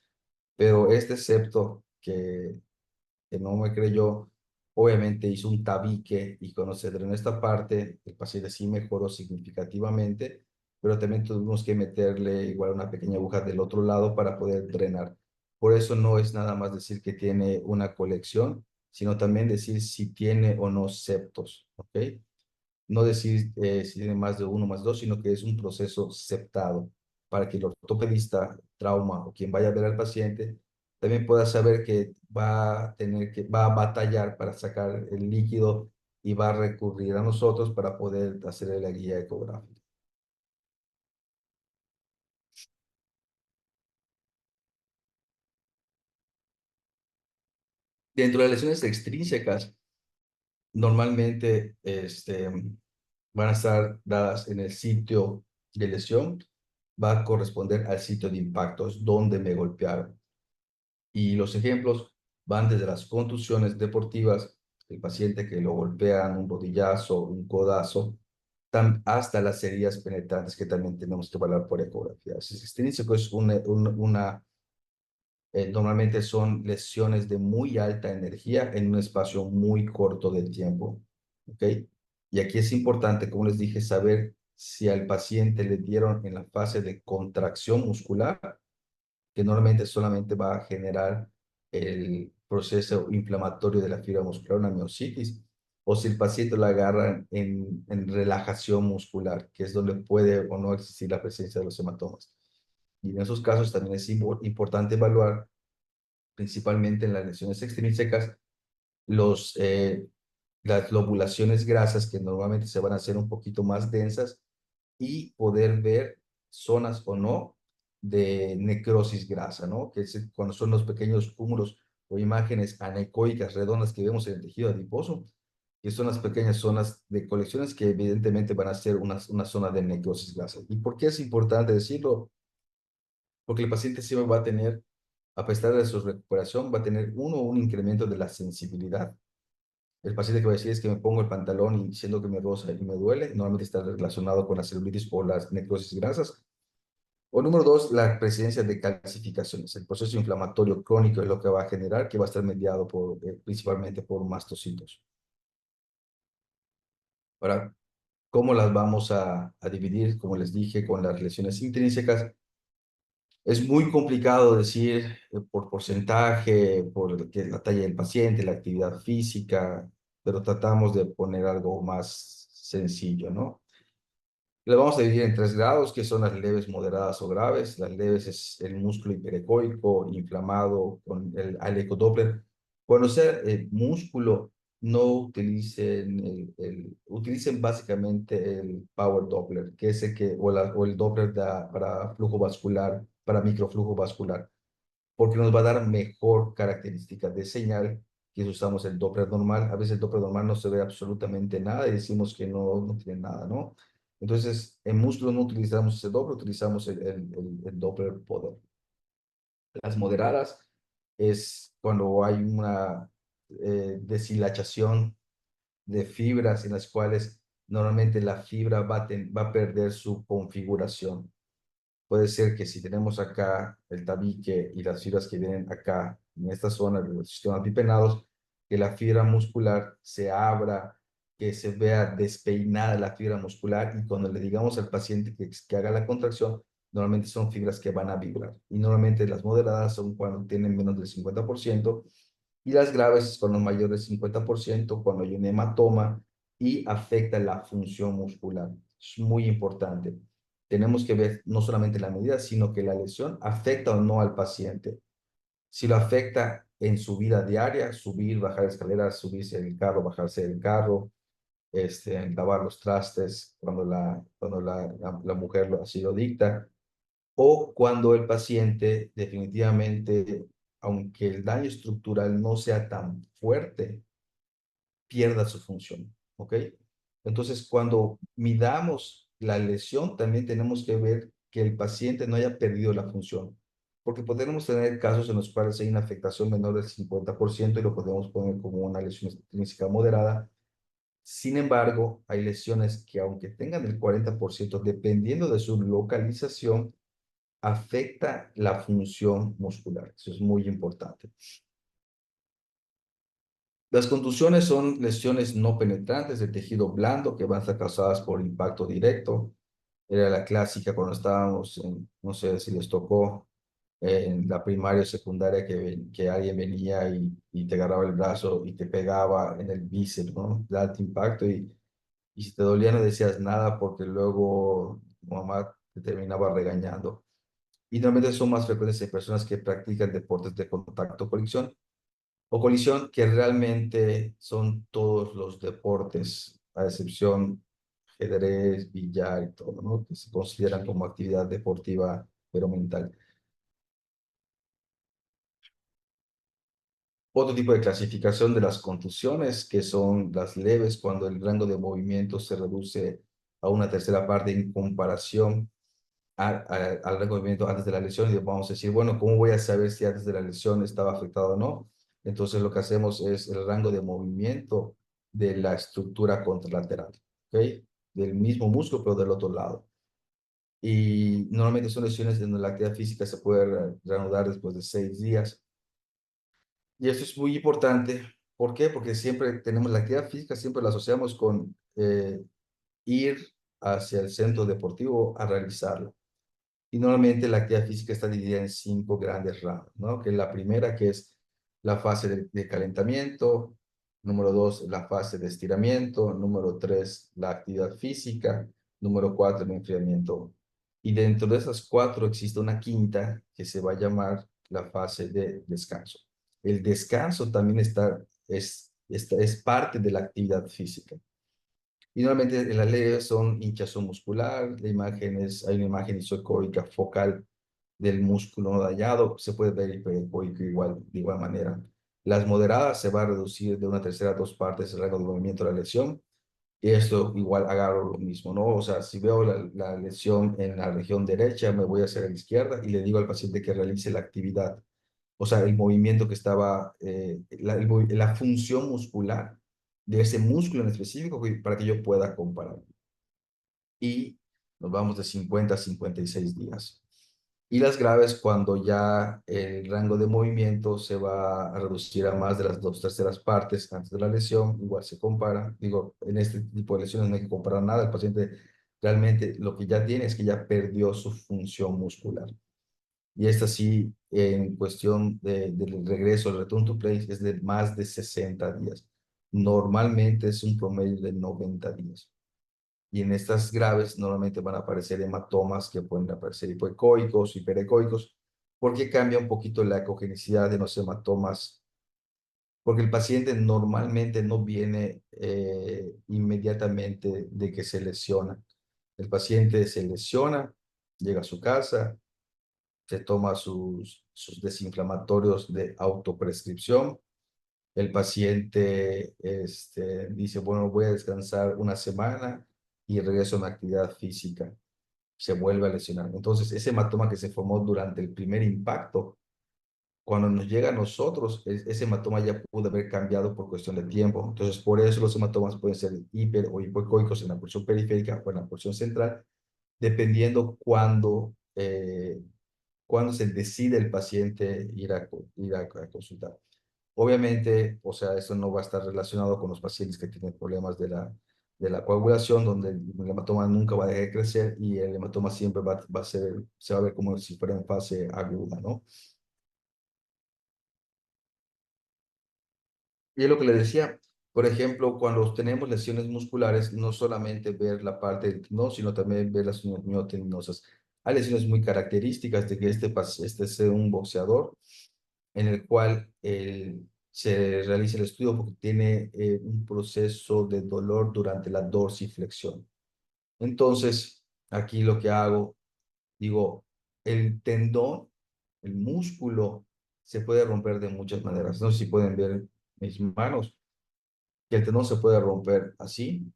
pero este septo que no me creyó, obviamente hizo un tabique y cuando se drenó esta parte, el paciente sí mejoró significativamente, pero también tuvimos que meterle igual una pequeña aguja del otro lado para poder drenar. Por eso no es nada más decir que tiene una colección, sino también decir si tiene o no septos, ¿ok? No decir si tiene más de uno, más dos, sino que es un proceso septado para que el ortopedista, trauma o quien vaya a ver al paciente también pueda saber que va a batallar para sacar el líquido y va a recurrir a nosotros para poder hacer la guía ecográfica. Dentro de las lesiones extrínsecas, normalmente van a estar dadas en el sitio de lesión, va a corresponder al sitio de impacto, es donde me golpearon. Y los ejemplos van desde las contusiones deportivas, el paciente que lo golpean, un rodillazo, un codazo, hasta las heridas penetrantes que también tenemos que evaluar por ecografía. Si es extrínseco es normalmente son lesiones de muy alta energía en un espacio muy corto de tiempo, ¿ok? Y aquí es importante, como les dije, saber si al paciente le dieron en la fase de contracción muscular, que normalmente solamente va a generar el proceso inflamatorio de la fibra muscular, una miositis, o si el paciente lo agarra en relajación muscular, que es donde puede o no existir la presencia de los hematomas. Y en esos casos también es importante evaluar, principalmente en las lesiones extrínsecas, los, eh, las lobulaciones grasas que normalmente se van a hacer un poquito más densas y poder ver zonas o no de necrosis grasa, ¿no? Que es cuando son los pequeños cúmulos o imágenes anecoicas redondas que vemos en el tejido adiposo, que son las pequeñas zonas de colecciones que evidentemente van a ser una zona de necrosis grasa. ¿Y por qué es importante decirlo? Porque el paciente siempre va a tener, a pesar de su recuperación, va a tener un incremento de la sensibilidad. El paciente que va a decir es que me pongo el pantalón y siento que me roza y me duele, normalmente está relacionado con la celulitis o las necrosis grasas. O número dos, la presencia de calcificaciones. El proceso inflamatorio crónico es lo que va a generar, que va a estar mediado principalmente por mastocitos. Ahora, ¿cómo las vamos a dividir? Como les dije, con las lesiones intrínsecas. Es muy complicado decir por porcentaje, por la talla del paciente, la actividad física, pero tratamos de poner algo más sencillo, ¿no? Lo vamos a dividir en tres grados, que son las leves, moderadas o graves. Las leves es el músculo hiperecoico, inflamado, con el alecodoppler. Cuando sea el músculo, no utilicen básicamente el power Doppler, que es o el Doppler para flujo vascular, para microflujo vascular, porque nos va a dar mejor característica de señal que si usamos el Doppler normal. A veces el Doppler normal no se ve absolutamente nada y decimos que no tiene nada, ¿no? Entonces, en músculo no utilizamos ese doble, utilizamos el doble poder. Las moderadas es cuando hay una deshilachación de fibras en las cuales normalmente la fibra va a perder su configuración. Puede ser que si tenemos acá el tabique y las fibras que vienen acá, en esta zona de los sistemas bipenados, que la fibra muscular se abra, que se vea despeinada la fibra muscular y cuando le digamos al paciente que haga la contracción, normalmente son fibras que van a vibrar. Y normalmente las moderadas son cuando tienen menos del 50% y las graves es cuando mayor del 50%, cuando hay un hematoma y afecta la función muscular. Es muy importante. Tenemos que ver no solamente la medida, sino que la lesión afecta o no al paciente. Si lo afecta en su vida diaria, subir, bajar escaleras, subirse del carro, bajarse del carro, lavar los trastes cuando la mujer así lo dicta, o cuando el paciente definitivamente, aunque el daño estructural no sea tan fuerte, pierda su función, ¿ok? Entonces, cuando midamos la lesión, también tenemos que ver que el paciente no haya perdido la función, porque podemos tener casos en los cuales hay una afectación menor del 50% y lo podemos poner como una lesión extrínseca moderada. Sin embargo, hay lesiones que aunque tengan el 40%, dependiendo de su localización, afecta la función muscular. Eso es muy importante. Las contusiones son lesiones no penetrantes de tejido blando que van a estar causadas por impacto directo. Era la clásica cuando estábamos en, no sé si les tocó en la primaria o secundaria que alguien venía y te agarraba el brazo y te pegaba en el bíceps, ¿no? De alto impacto y si te dolía no decías nada porque luego tu mamá te terminaba regañando. Y normalmente son más frecuentes en personas que practican deportes de contacto o colisión, que realmente son todos los deportes, a excepción ajedrez, billar y todo, ¿no? Que se consideran como actividad deportiva, pero mental. Otro tipo de clasificación de las contusiones, que son las leves, cuando el rango de movimiento se reduce a una tercera parte en comparación al recubrimiento antes de la lesión y vamos a decir, bueno, ¿cómo voy a saber si antes de la lesión estaba afectado o no? Entonces lo que hacemos es el rango de movimiento de la estructura contralateral, ¿ok? Del mismo músculo, pero del otro lado. Y normalmente son lesiones donde la actividad física se puede reanudar después de 6 días. Y esto es muy importante. ¿Por qué? Porque siempre tenemos la actividad física, siempre la asociamos con ir hacia el centro deportivo a realizarla. Y normalmente la actividad física está dividida en 5 grandes ramas, ¿no? Que la primera, que es la fase de calentamiento, número 2, la fase de estiramiento, número 3, la actividad física, número 4, el enfriamiento. Y dentro de esas 4 existe una quinta que se va a llamar la fase de descanso. El descanso también es parte de la actividad física. Y normalmente en las leves son hinchazón muscular, hay una imagen isocórica focal del músculo no dañado, se puede ver hiperecóico igual, de igual manera. Las moderadas se va a reducir de una tercera a 2 partes el rango de movimiento de la lesión, y esto igual agarro lo mismo, ¿no? O sea, si veo la lesión en la región derecha, me voy hacia la izquierda y le digo al paciente que realice la actividad, o sea, el movimiento que estaba, la función muscular de ese músculo en específico para que yo pueda comparar. Y nos vamos de 50 a 56 días. Y las graves cuando ya el rango de movimiento se va a reducir a más de las 2/3 partes antes de la lesión, igual se compara. Digo, en este tipo de lesiones no hay que comparar nada, el paciente realmente lo que ya tiene es que ya perdió su función muscular. Y esta sí, en cuestión del regreso, el return to play, es de más de 60 días. Normalmente es un promedio de 90 días. Y en estas graves normalmente van a aparecer hematomas que pueden aparecer hipoecoicos, hiperecoicos, porque cambia un poquito la ecogenicidad de los hematomas, porque el paciente normalmente no viene inmediatamente de que se lesiona. El paciente se lesiona, llega a su casa, se toma sus desinflamatorios de autoprescripción. El paciente dice, bueno, voy a descansar una semana y regreso a una actividad física, se vuelve a lesionar. Entonces, ese hematoma que se formó durante el primer impacto, cuando nos llega a nosotros, ese hematoma ya pudo haber cambiado por cuestión de tiempo. Entonces, por eso los hematomas pueden ser hiper o hipoecoicos en la porción periférica o en la porción central, dependiendo cuándo se decide el paciente ir a consultar. Obviamente, o sea, eso no va a estar relacionado con los pacientes que tienen problemas de la coagulación, donde el hematoma nunca va a dejar de crecer y el hematoma siempre se va a ver como si fuera en fase aguda, ¿no? Y es lo que le decía, por ejemplo, cuando tenemos lesiones musculares, no solamente ver la parte del tendón, sino también ver las uniones miotendinosas. Hay lesiones muy características de que este sea un boxeador, en el cual se realiza el estudio porque tiene un proceso de dolor durante la dorsiflexión. Entonces, aquí lo que hago, digo, el tendón, el músculo, se puede romper de muchas maneras. No sé si pueden ver mis manos, que el tendón se puede romper así,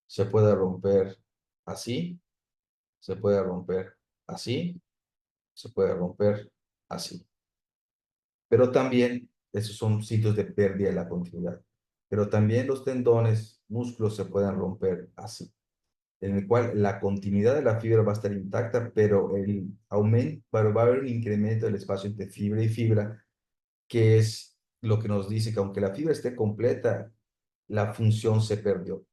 se puede romper así, se puede romper así, se puede romper así. Pero también esos son sitios de pérdida de la continuidad. Pero también los tendones, músculos se pueden romper así, en el cual la continuidad de la fibra va a estar intacta, pero el aumento, va a haber un incremento del espacio entre fibra y fibra, que es lo que nos dice que aunque la fibra esté completa, la función se perdió.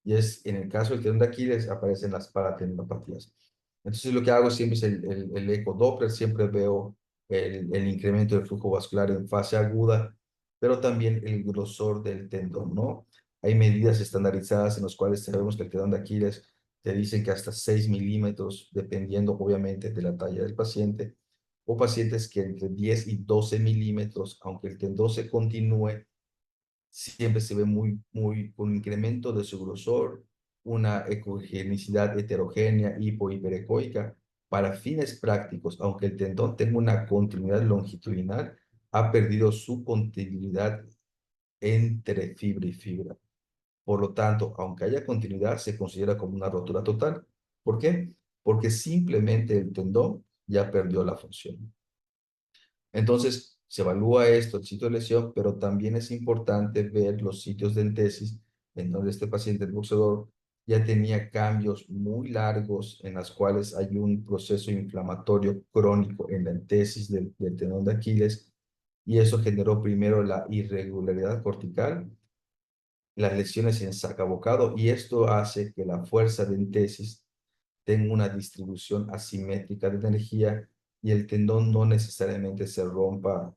Y es en el caso del tendón de Aquiles aparecen las paratendinopatías. Entonces lo que hago siempre es el eco Doppler, siempre veo el incremento del flujo vascular en fase aguda, pero también el grosor del tendón, ¿no? Hay medidas estandarizadas en las cuales sabemos que el tendón de Aquiles te dicen que hasta 6 milímetros, dependiendo obviamente de la talla del paciente, o pacientes que entre 10 y 12 milímetros, aunque el tendón se continúe, siempre se ve con un incremento de su grosor, una ecogenicidad heterogénea, hiperecoica. Para fines prácticos, aunque el tendón tenga una continuidad longitudinal, ha perdido su continuidad entre fibra y fibra. Por lo tanto, aunque haya continuidad, se considera como una rotura total. ¿Por qué? Porque simplemente el tendón ya perdió la función. Entonces, se evalúa esto, el sitio de lesión, pero también es importante ver los sitios de entesis en donde este paciente, el boxeador, ya tenía cambios muy largos en las cuales hay un proceso inflamatorio crónico en la entesis del tendón de Aquiles, y eso generó primero la irregularidad cortical, las lesiones en sacabocado, y esto hace que la fuerza de entesis tenga una distribución asimétrica de energía y el tendón no necesariamente se rompa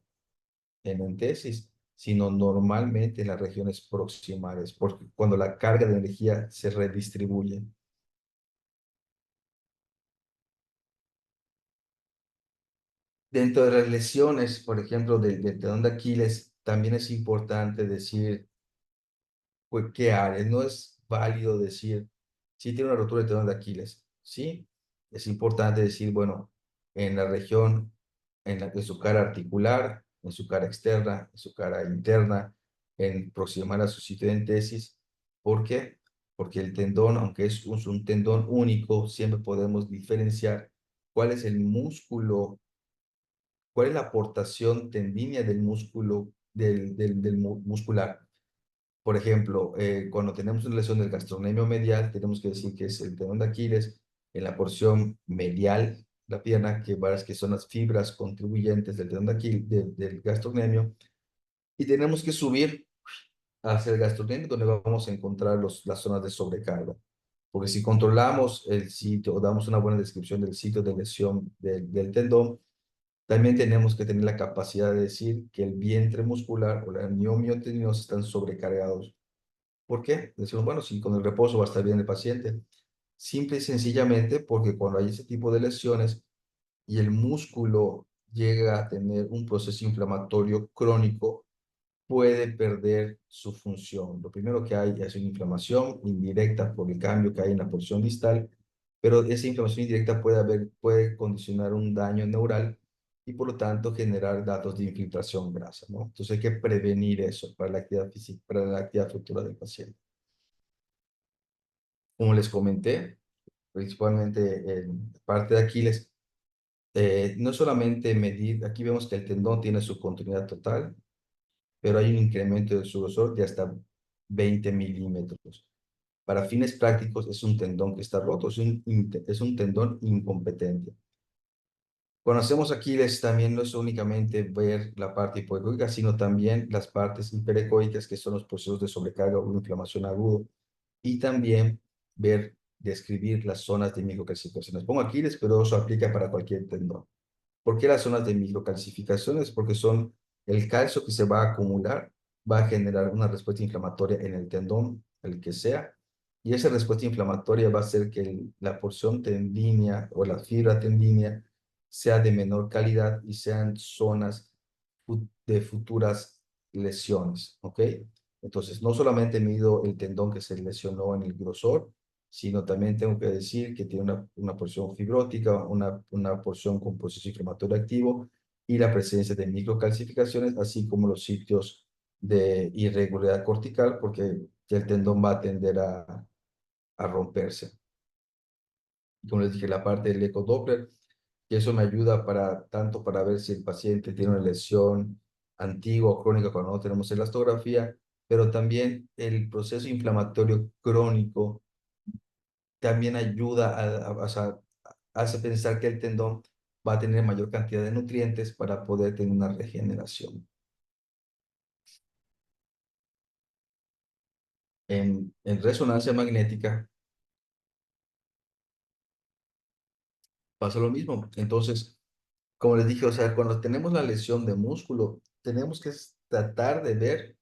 en entesis, sino normalmente en las regiones proximales, porque cuando la carga de energía se redistribuye. Dentro de las lesiones, por ejemplo, del tendón de Aquiles, también es importante decir pues, qué áreas. No es válido decir, si tiene una rotura de tendón de Aquiles, sí. Es importante decir, bueno, en la región, en su cara articular, en su cara externa, en su cara interna, en proximal a su sitio de entesis. ¿Por qué? Porque el tendón, aunque es un tendón único, siempre podemos diferenciar cuál es el músculo, cuál es la aportación tendínea del músculo, muscular. Por ejemplo, cuando tenemos una lesión del gastrocnemio medial, tenemos que decir que es el tendón de Aquiles en la porción medial de la pierna, que son las fibras contribuyentes del tendón de Aquiles, del gastrocnemio, y tenemos que subir hacia el gastrocnemio, donde vamos a encontrar las zonas de sobrecarga. Porque si controlamos el sitio o damos una buena descripción del sitio de lesión del tendón, también tenemos que tener la capacidad de decir que el vientre muscular o la miomioteninosa están sobrecargados. ¿Por qué? Decimos, bueno, si con el reposo va a estar bien el paciente. Simple y sencillamente porque cuando hay ese tipo de lesiones y el músculo llega a tener un proceso inflamatorio crónico, puede perder su función. Lo primero que hay es una inflamación indirecta por el cambio que hay en la porción distal, pero esa inflamación indirecta puede condicionar un daño neural y por lo tanto generar datos de infiltración grasa, ¿no? Entonces hay que prevenir eso para la actividad física, para la actividad futura del paciente. Como les comenté, principalmente en parte de Aquiles, no solamente medir, aquí vemos que el tendón tiene su continuidad total, pero hay un incremento de su grosor de hasta 20 milímetros. Para fines prácticos es un tendón que está roto, es un tendón incompetente. Cuando hacemos Aquiles también no es únicamente ver la parte hipoecoica, sino también las partes hiperecoicas, que son los procesos de sobrecarga o inflamación agudo, y también ver, describir las zonas de microcalcificaciones. Pongo Aquiles, pero eso aplica para cualquier tendón. ¿Por qué las zonas de microcalcificaciones? Porque son el calcio que se va a acumular, va a generar una respuesta inflamatoria en el tendón, el que sea, y esa respuesta inflamatoria va a hacer que la porción tendínea o la fibra tendínea sea de menor calidad y sean zonas de futuras lesiones, ¿ok? Entonces, no solamente mido el tendón que se lesionó en el grosor, sino también tengo que decir que tiene una porción fibrótica, una porción con proceso inflamatorio activo y la presencia de microcalcificaciones, así como los sitios de irregularidad cortical, porque el tendón va a tender a romperse. Como les dije, la parte del ecodoppler, que eso me ayuda para tanto para ver si el paciente tiene una lesión antigua o crónica cuando no tenemos elastografía, pero también el proceso inflamatorio crónico también ayuda o sea, hace pensar que el tendón va a tener mayor cantidad de nutrientes para poder tener una regeneración. En resonancia magnética pasa lo mismo. Entonces, como les dije, o sea, cuando tenemos la lesión de músculo, tenemos que tratar de ver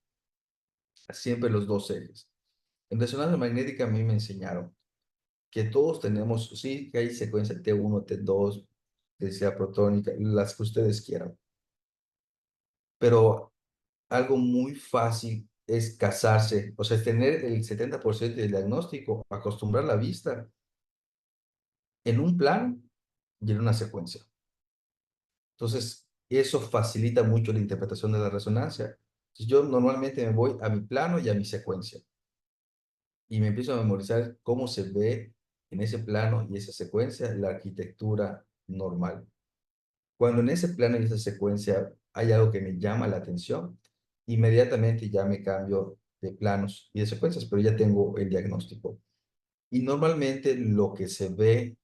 siempre los dos ejes. En resonancia magnética a mí me enseñaron que todos tenemos, sí, que hay secuencia T1, T2, densidad protónica, las que ustedes quieran, pero algo muy fácil es casarse, o sea, tener el 70% del diagnóstico, acostumbrar la vista en un plan y en una secuencia. Entonces, eso facilita mucho la interpretación de la resonancia. Entonces, yo normalmente me voy a mi plano y a mi secuencia y me empiezo a memorizar cómo se ve en ese plano y esa secuencia la arquitectura normal. Cuando en ese plano y esa secuencia hay algo que me llama la atención, inmediatamente ya me cambio de planos y de secuencias, pero ya tengo el diagnóstico. Y normalmente lo que se ve,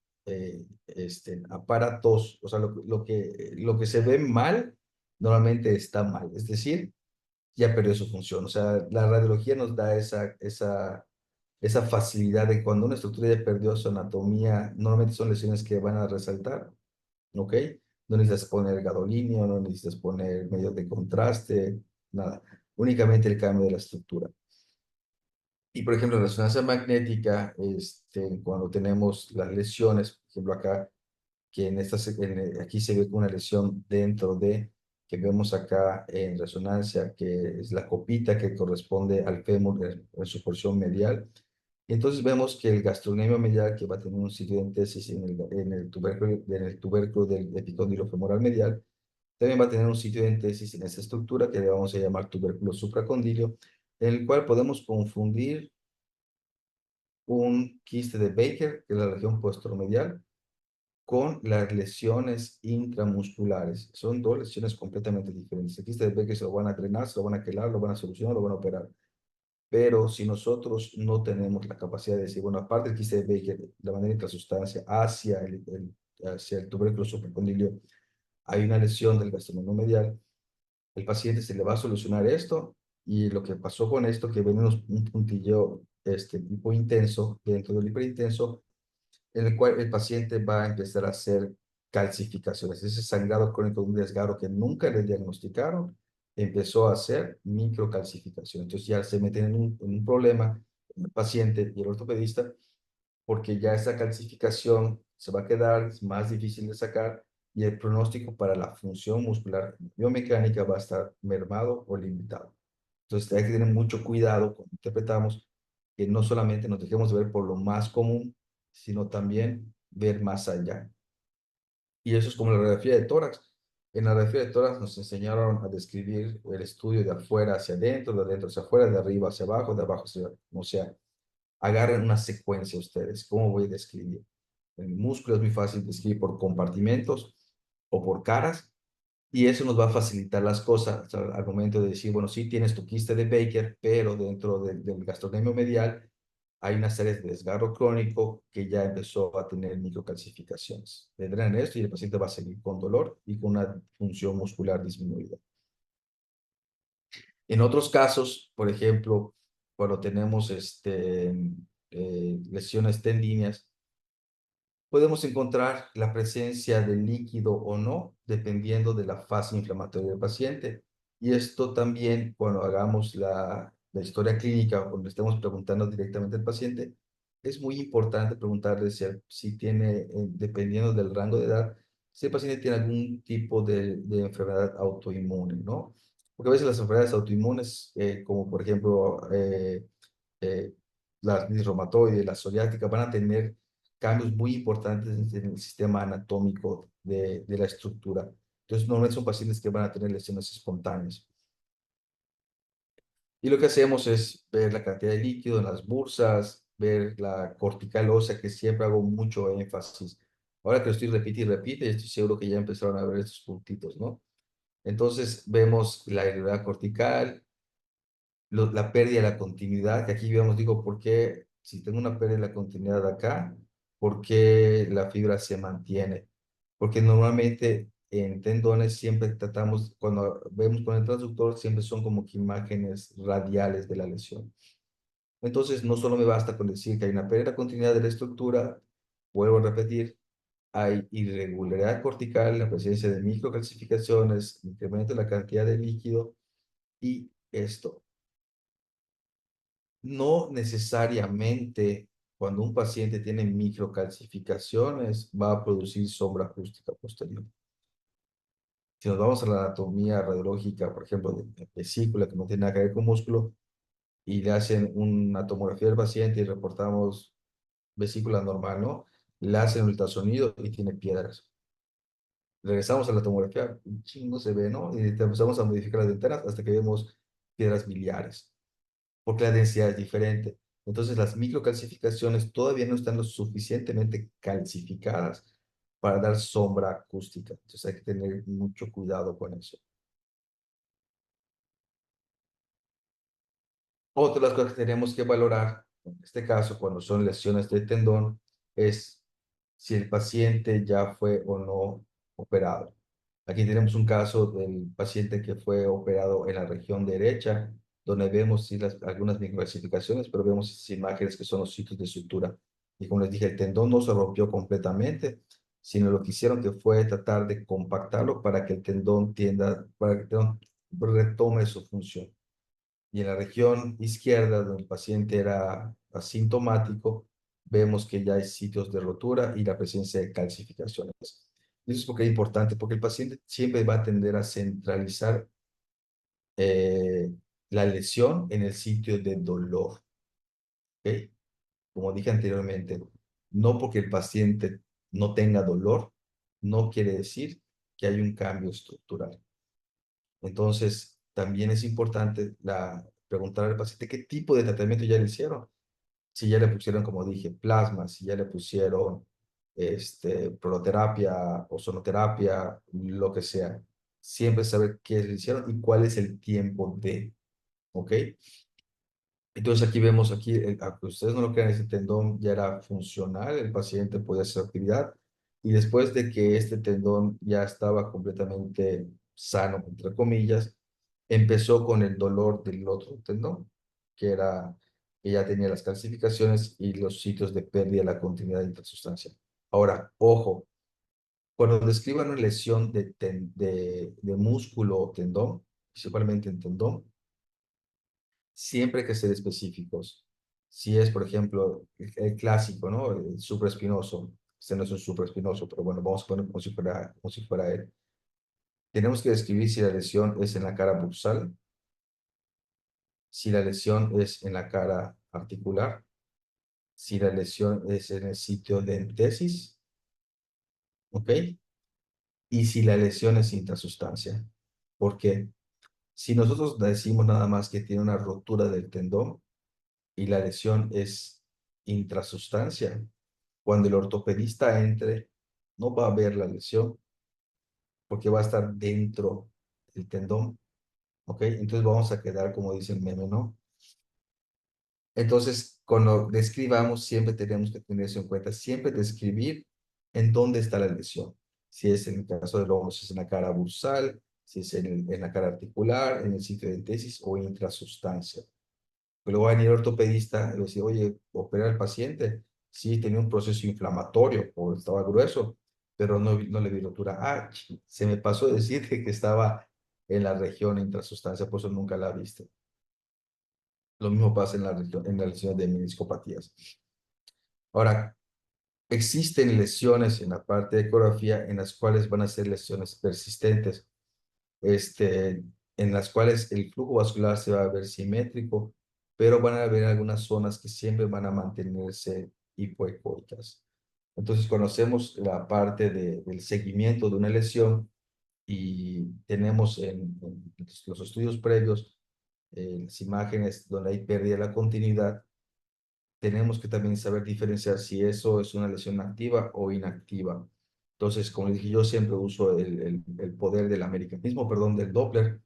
aparatos, o sea, lo que se ve mal, normalmente está mal. Es decir, ya perdió su función. O sea, la radiología nos da esa facilidad de cuando una estructura ya perdió su anatomía, normalmente son lesiones que van a resaltar, ¿ok? No necesitas poner gadolinio, no necesitas poner medios de contraste, nada. Únicamente el cambio de la estructura. Y por ejemplo, en resonancia magnética, cuando tenemos las lesiones, por ejemplo acá, que aquí se ve una lesión dentro que vemos acá en resonancia, que es la copita que corresponde al fémur en su porción medial. Y entonces vemos que el gastrocnemio medial, que va a tener un sitio de entesis en el tubérculo del epicóndilo femoral medial, también va a tener un sitio de entesis en esa estructura que le vamos a llamar tubérculo supracondilio, en el cual podemos confundir un quiste de Baker, que es la región posteromedial, con las lesiones intramusculares. Son dos lesiones completamente diferentes. El quiste de Baker se lo van a drenar, se lo van a quelar, lo van a solucionar, lo van a operar. Pero si nosotros no tenemos la capacidad de decir, bueno, aparte del quiste de Baker, la manera intrasustancia hacia el tubérculo supracondilio, hay una lesión del gastrocnemio medial, el paciente se le va a solucionar esto y lo que pasó con esto, que viene un puntilleo tipo intenso dentro del hiperintenso, en el cual el paciente va a empezar a hacer calcificaciones. Ese sangrado crónico de un desgarro que nunca le diagnosticaron, empezó a hacer microcalcificación. Entonces ya se meten en un problema el paciente y el ortopedista, porque ya esa calcificación se va a quedar, es más difícil de sacar y el pronóstico para la función muscular biomecánica va a estar mermado o limitado. Entonces hay que tener mucho cuidado cuando interpretamos que no solamente nos dejemos de ver por lo más común, sino también ver más allá. Y eso es como la radiografía de tórax. En la radiografía de tórax nos enseñaron a describir el estudio de afuera hacia adentro, de adentro hacia afuera, de arriba hacia abajo, de abajo hacia arriba. O sea, agarren una secuencia ustedes. ¿Cómo voy a describir? El músculo es muy fácil de escribir por compartimentos o por caras, y eso nos va a facilitar las cosas al momento de decir, bueno, sí tienes tu quiste de Baker, pero dentro del gastrocnemio medial hay una serie de desgarro crónico que ya empezó a tener microcalcificaciones. Tendrán esto y el paciente va a seguir con dolor y con una función muscular disminuida. En otros casos, por ejemplo, cuando tenemos lesiones tendinias, podemos encontrar la presencia de líquido o no, dependiendo de la fase inflamatoria del paciente. Y esto también, cuando hagamos la historia clínica o cuando estemos preguntando directamente al paciente, es muy importante preguntarle si tiene, dependiendo del rango de edad, si el paciente tiene algún tipo de enfermedad autoinmune, ¿no? Porque a veces las enfermedades autoinmunes, como por ejemplo eh, la artritis reumatoide, la psoriática, van a tener cambios muy importantes en el sistema anatómico de la estructura. Entonces, normalmente son pacientes que van a tener lesiones espontáneas. Y lo que hacemos es ver la cantidad de líquido en las bursas, ver la cortical ósea, que siempre hago mucho énfasis. Ahora que lo estoy repite y repite, estoy seguro que ya empezaron a ver estos puntitos, ¿no? Entonces, vemos la irregularidad cortical, la pérdida de la continuidad, que aquí vemos, digo, ¿por qué si tengo una pérdida de la continuidad acá, por qué la fibra se mantiene? Porque normalmente en tendones siempre tratamos, cuando vemos con el transductor, siempre son como que imágenes radiales de la lesión. Entonces, no solo me basta con decir que hay una pérdida de continuidad de la estructura, vuelvo a repetir, hay irregularidad cortical, la presencia de microcalcificaciones, incremento de la cantidad de líquido y esto. No necesariamente cuando un paciente tiene microcalcificaciones va a producir sombra acústica posterior. Si nos vamos a la anatomía radiológica, por ejemplo, de vesícula, que no tiene nada que ver con músculo, y le hacen una tomografía al paciente y reportamos vesícula normal, ¿no? Le hacen ultrasonido y tiene piedras. Regresamos a la tomografía, un chingo se ve, ¿no? Y empezamos a modificar las ventanas hasta que vemos piedras biliares, porque la densidad es diferente. Entonces las microcalcificaciones todavía no están lo suficientemente calcificadas para dar sombra acústica. Entonces hay que tener mucho cuidado con eso. Otra de las cosas que tenemos que valorar, en este caso, cuando son lesiones de tendón, es si el paciente ya fue o no operado. Aquí tenemos un caso del paciente que fue operado en la región derecha, donde vemos sí, algunas microcalcificaciones, pero vemos esas imágenes que son los sitios de sutura. Y como les dije, el tendón no se rompió completamente, sino lo que hicieron que fue tratar de compactarlo para que el tendón tienda, para que el tendón retome su función. Y en la región izquierda, donde el paciente era asintomático, vemos que ya hay sitios de rotura y la presencia de calcificaciones. Eso es porque es importante, porque el paciente siempre va a tender a centralizar eh, la lesión en el sitio de dolor. ¿Ok? Como dije anteriormente, no porque el paciente no tenga dolor, no quiere decir que hay un cambio estructural. Entonces, también es importante preguntar al paciente qué tipo de tratamiento ya le hicieron. Si ya le pusieron, como dije, plasma, si ya le pusieron prototerapia o sonoterapia, lo que sea. Siempre saber qué le hicieron y cuál es el tiempo ¿ok? Entonces aquí vemos, aunque ustedes no lo crean, ese tendón ya era funcional, el paciente podía hacer actividad y después de que este tendón ya estaba completamente sano, entre comillas, empezó con el dolor del otro tendón, que ya tenía las calcificaciones y los sitios de pérdida de la continuidad intersustancial. Ahora, ojo, cuando describan una lesión de músculo o tendón, principalmente en tendón, siempre hay que ser específicos. Si es, por ejemplo, el clásico, ¿no? El supraespinoso. Este no es un supraespinoso, pero bueno, vamos a poner como si fuera él. Tenemos que describir si la lesión es en la cara bursal, si la lesión es en la cara articular, si la lesión es en el sitio de entesis, ¿ok? Y si la lesión es intrasustancia. Porque si nosotros decimos nada más que tiene una rotura del tendón y la lesión es intrasustancia. Cuando el ortopedista entre, no va a ver la lesión porque va a estar dentro del tendón, ¿ok? Entonces vamos a quedar, como dice el meme, ¿no? Entonces, cuando describamos, siempre tenemos que tener eso en cuenta, siempre describir en dónde está la lesión. Si es en el caso del hombro, si es en la cara bursal, si es en la cara articular, en el sitio de tesis o intrasustancia. Luego va a venir el ortopedista y le dice, oye, opera al paciente. Sí, tenía un proceso inflamatorio o estaba grueso, pero no le vi rotura. Ah, se me pasó decirte que estaba en la región intrasustancia, por eso nunca la viste. Lo mismo pasa en las lesiones de meniscopatías. Ahora, existen lesiones en la parte de ecografía en las cuales van a ser lesiones persistentes, en las cuales el flujo vascular se va a ver simétrico, pero van a haber algunas zonas que siempre van a mantenerse hipoecoicas. Entonces, conocemos la parte del seguimiento de una lesión y tenemos en los estudios previos las imágenes donde hay pérdida de la continuidad. Tenemos que también saber diferenciar si eso es una lesión activa o inactiva. Entonces, como dije, yo siempre uso el poder del americanismo, perdón, del Doppler,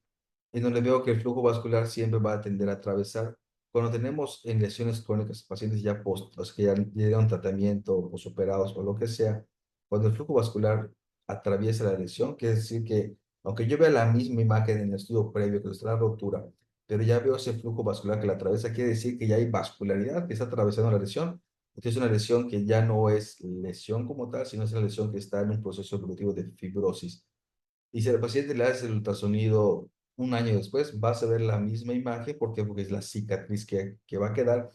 en donde veo que el flujo vascular siempre va a tender a atravesar. Cuando tenemos en lesiones crónicas, pacientes ya post, los que ya dieron tratamiento, posoperados o lo que sea, cuando el flujo vascular atraviesa la lesión, quiere decir que, aunque yo vea la misma imagen en el estudio previo que está la rotura, pero ya veo ese flujo vascular que la atraviesa, quiere decir que ya hay vascularidad que está atravesando la lesión. Entonces es una lesión que ya no es lesión como tal, sino es una lesión que está en un proceso evolutivo de fibrosis. Y si al paciente le hace el ultrasonido un año después, vas a ver la misma imagen. ¿Por qué? Porque es la cicatriz que va a quedar,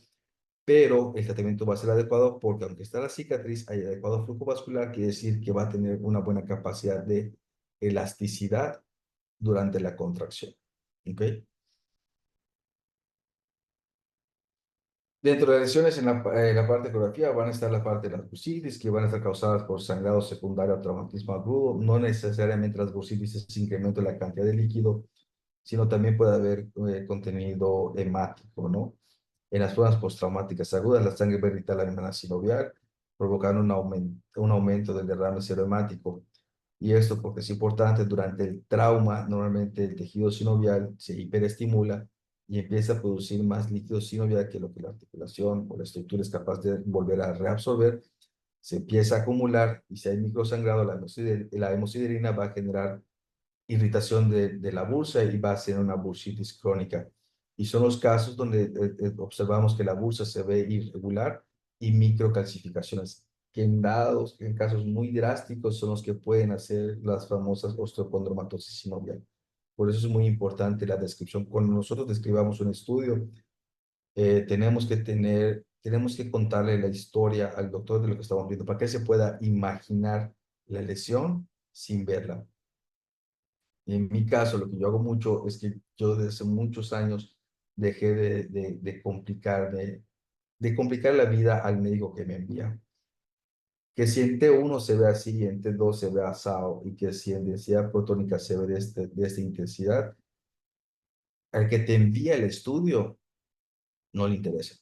pero el tratamiento va a ser adecuado porque aunque está la cicatriz, hay adecuado flujo vascular, quiere decir que va a tener una buena capacidad de elasticidad durante la contracción. ¿Ok? Dentro de las lesiones en la parte de ecografía van a estar la parte de las bursitis, que van a estar causadas por sangrado secundario o traumatismo agudo. No necesariamente las bursitis es incremento de la cantidad de líquido, sino también puede haber contenido hemático, ¿no? En las formas postraumáticas agudas, la sangre va a irritar la membrana sinovial, provocando un aumento del derrame serohemático. Y esto porque es importante, durante el trauma, normalmente el tejido sinovial se hiperestimula y empieza a producir más líquido sinovial que lo que la articulación o la estructura es capaz de volver a reabsorber. Se empieza a acumular y si hay microsangrado, la hemosiderina va a generar irritación de la bursa y va a ser una bursitis crónica. Y son los casos donde observamos que la bursa se ve irregular y microcalcificaciones, que en casos muy drásticos son los que pueden hacer las famosas osteocondromatosis sinovial. Por eso es muy importante la descripción. Cuando nosotros describamos un estudio, tenemos que contarle la historia al doctor de lo que estamos viendo, para que él se pueda imaginar la lesión sin verla. En mi caso, lo que yo hago mucho es que yo desde hace muchos años dejé de complicar la vida al médico que me envía. Que si en T1 se ve así y en T2 se ve asado y que si en densidad protónica se ve de esta intensidad, al que te envía el estudio no le interesa.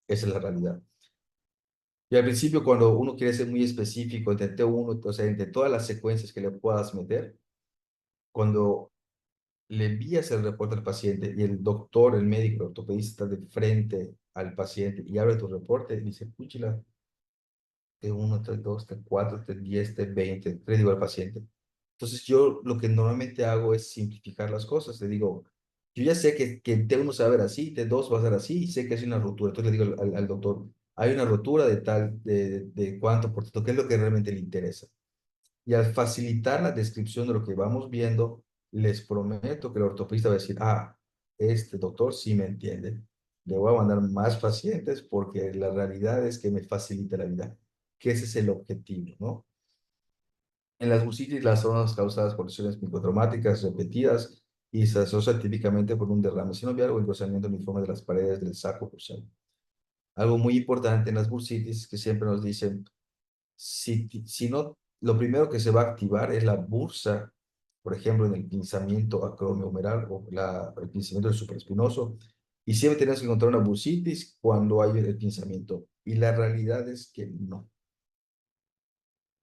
Esa es la realidad. Y al principio, cuando uno quiere ser muy específico entre T1, o sea, entre todas las secuencias que le puedas meter, cuando le envías el reporte al paciente y el doctor, el médico, el ortopedista está de frente al paciente y abre tu reporte y dice, puchila, T1, T2, T4, T10, T20, le digo al paciente. Entonces yo lo que normalmente hago es simplificar las cosas. Le digo, yo ya sé que T1 se va a ver así, T2 va a ser así y sé que es una rotura. Entonces le digo al doctor, hay una rotura de tal, de cuánto por ciento, ¿qué es lo que realmente le interesa? Y al facilitar la descripción de lo que vamos viendo, les prometo que el ortopedista va a decir, ah, este doctor sí me entiende. Le voy a mandar más pacientes porque la realidad es que me facilita la vida, que ese es el objetivo, ¿no? En las bursitis, las zonas causadas por lesiones microtraumáticas repetidas y se asocia típicamente por un derrame sinovial o engrosamiento uniforme de las paredes del saco bursal. Algo muy importante en las bursitis es que siempre nos dicen, si no, lo primero que se va a activar es la bursa, por ejemplo, en el pinzamiento acromihumeral o el pinzamiento del supraespinoso. Y siempre tenemos que encontrar una bursitis cuando hay el pinzamiento. Y la realidad es que no.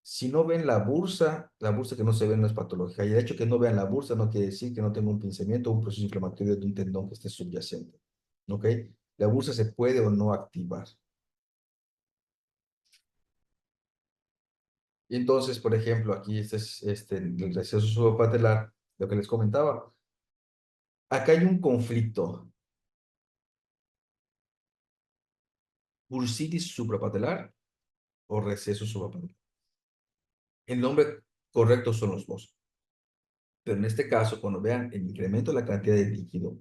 Si no ven la bursa que no se ve no es patológica. Y el hecho que no vean la bursa no quiere decir que no tenga un pinzamiento o un proceso inflamatorio de un tendón que esté subyacente. ¿Ok? La bursa se puede o no activar. Y entonces, por ejemplo, aquí este es el receso subpatelar, lo que les comentaba. Acá hay un conflicto. Bursitis suprapatelar o receso subpatelar. El nombre correcto son los dos. Pero en este caso, cuando vean el incremento de la cantidad de líquido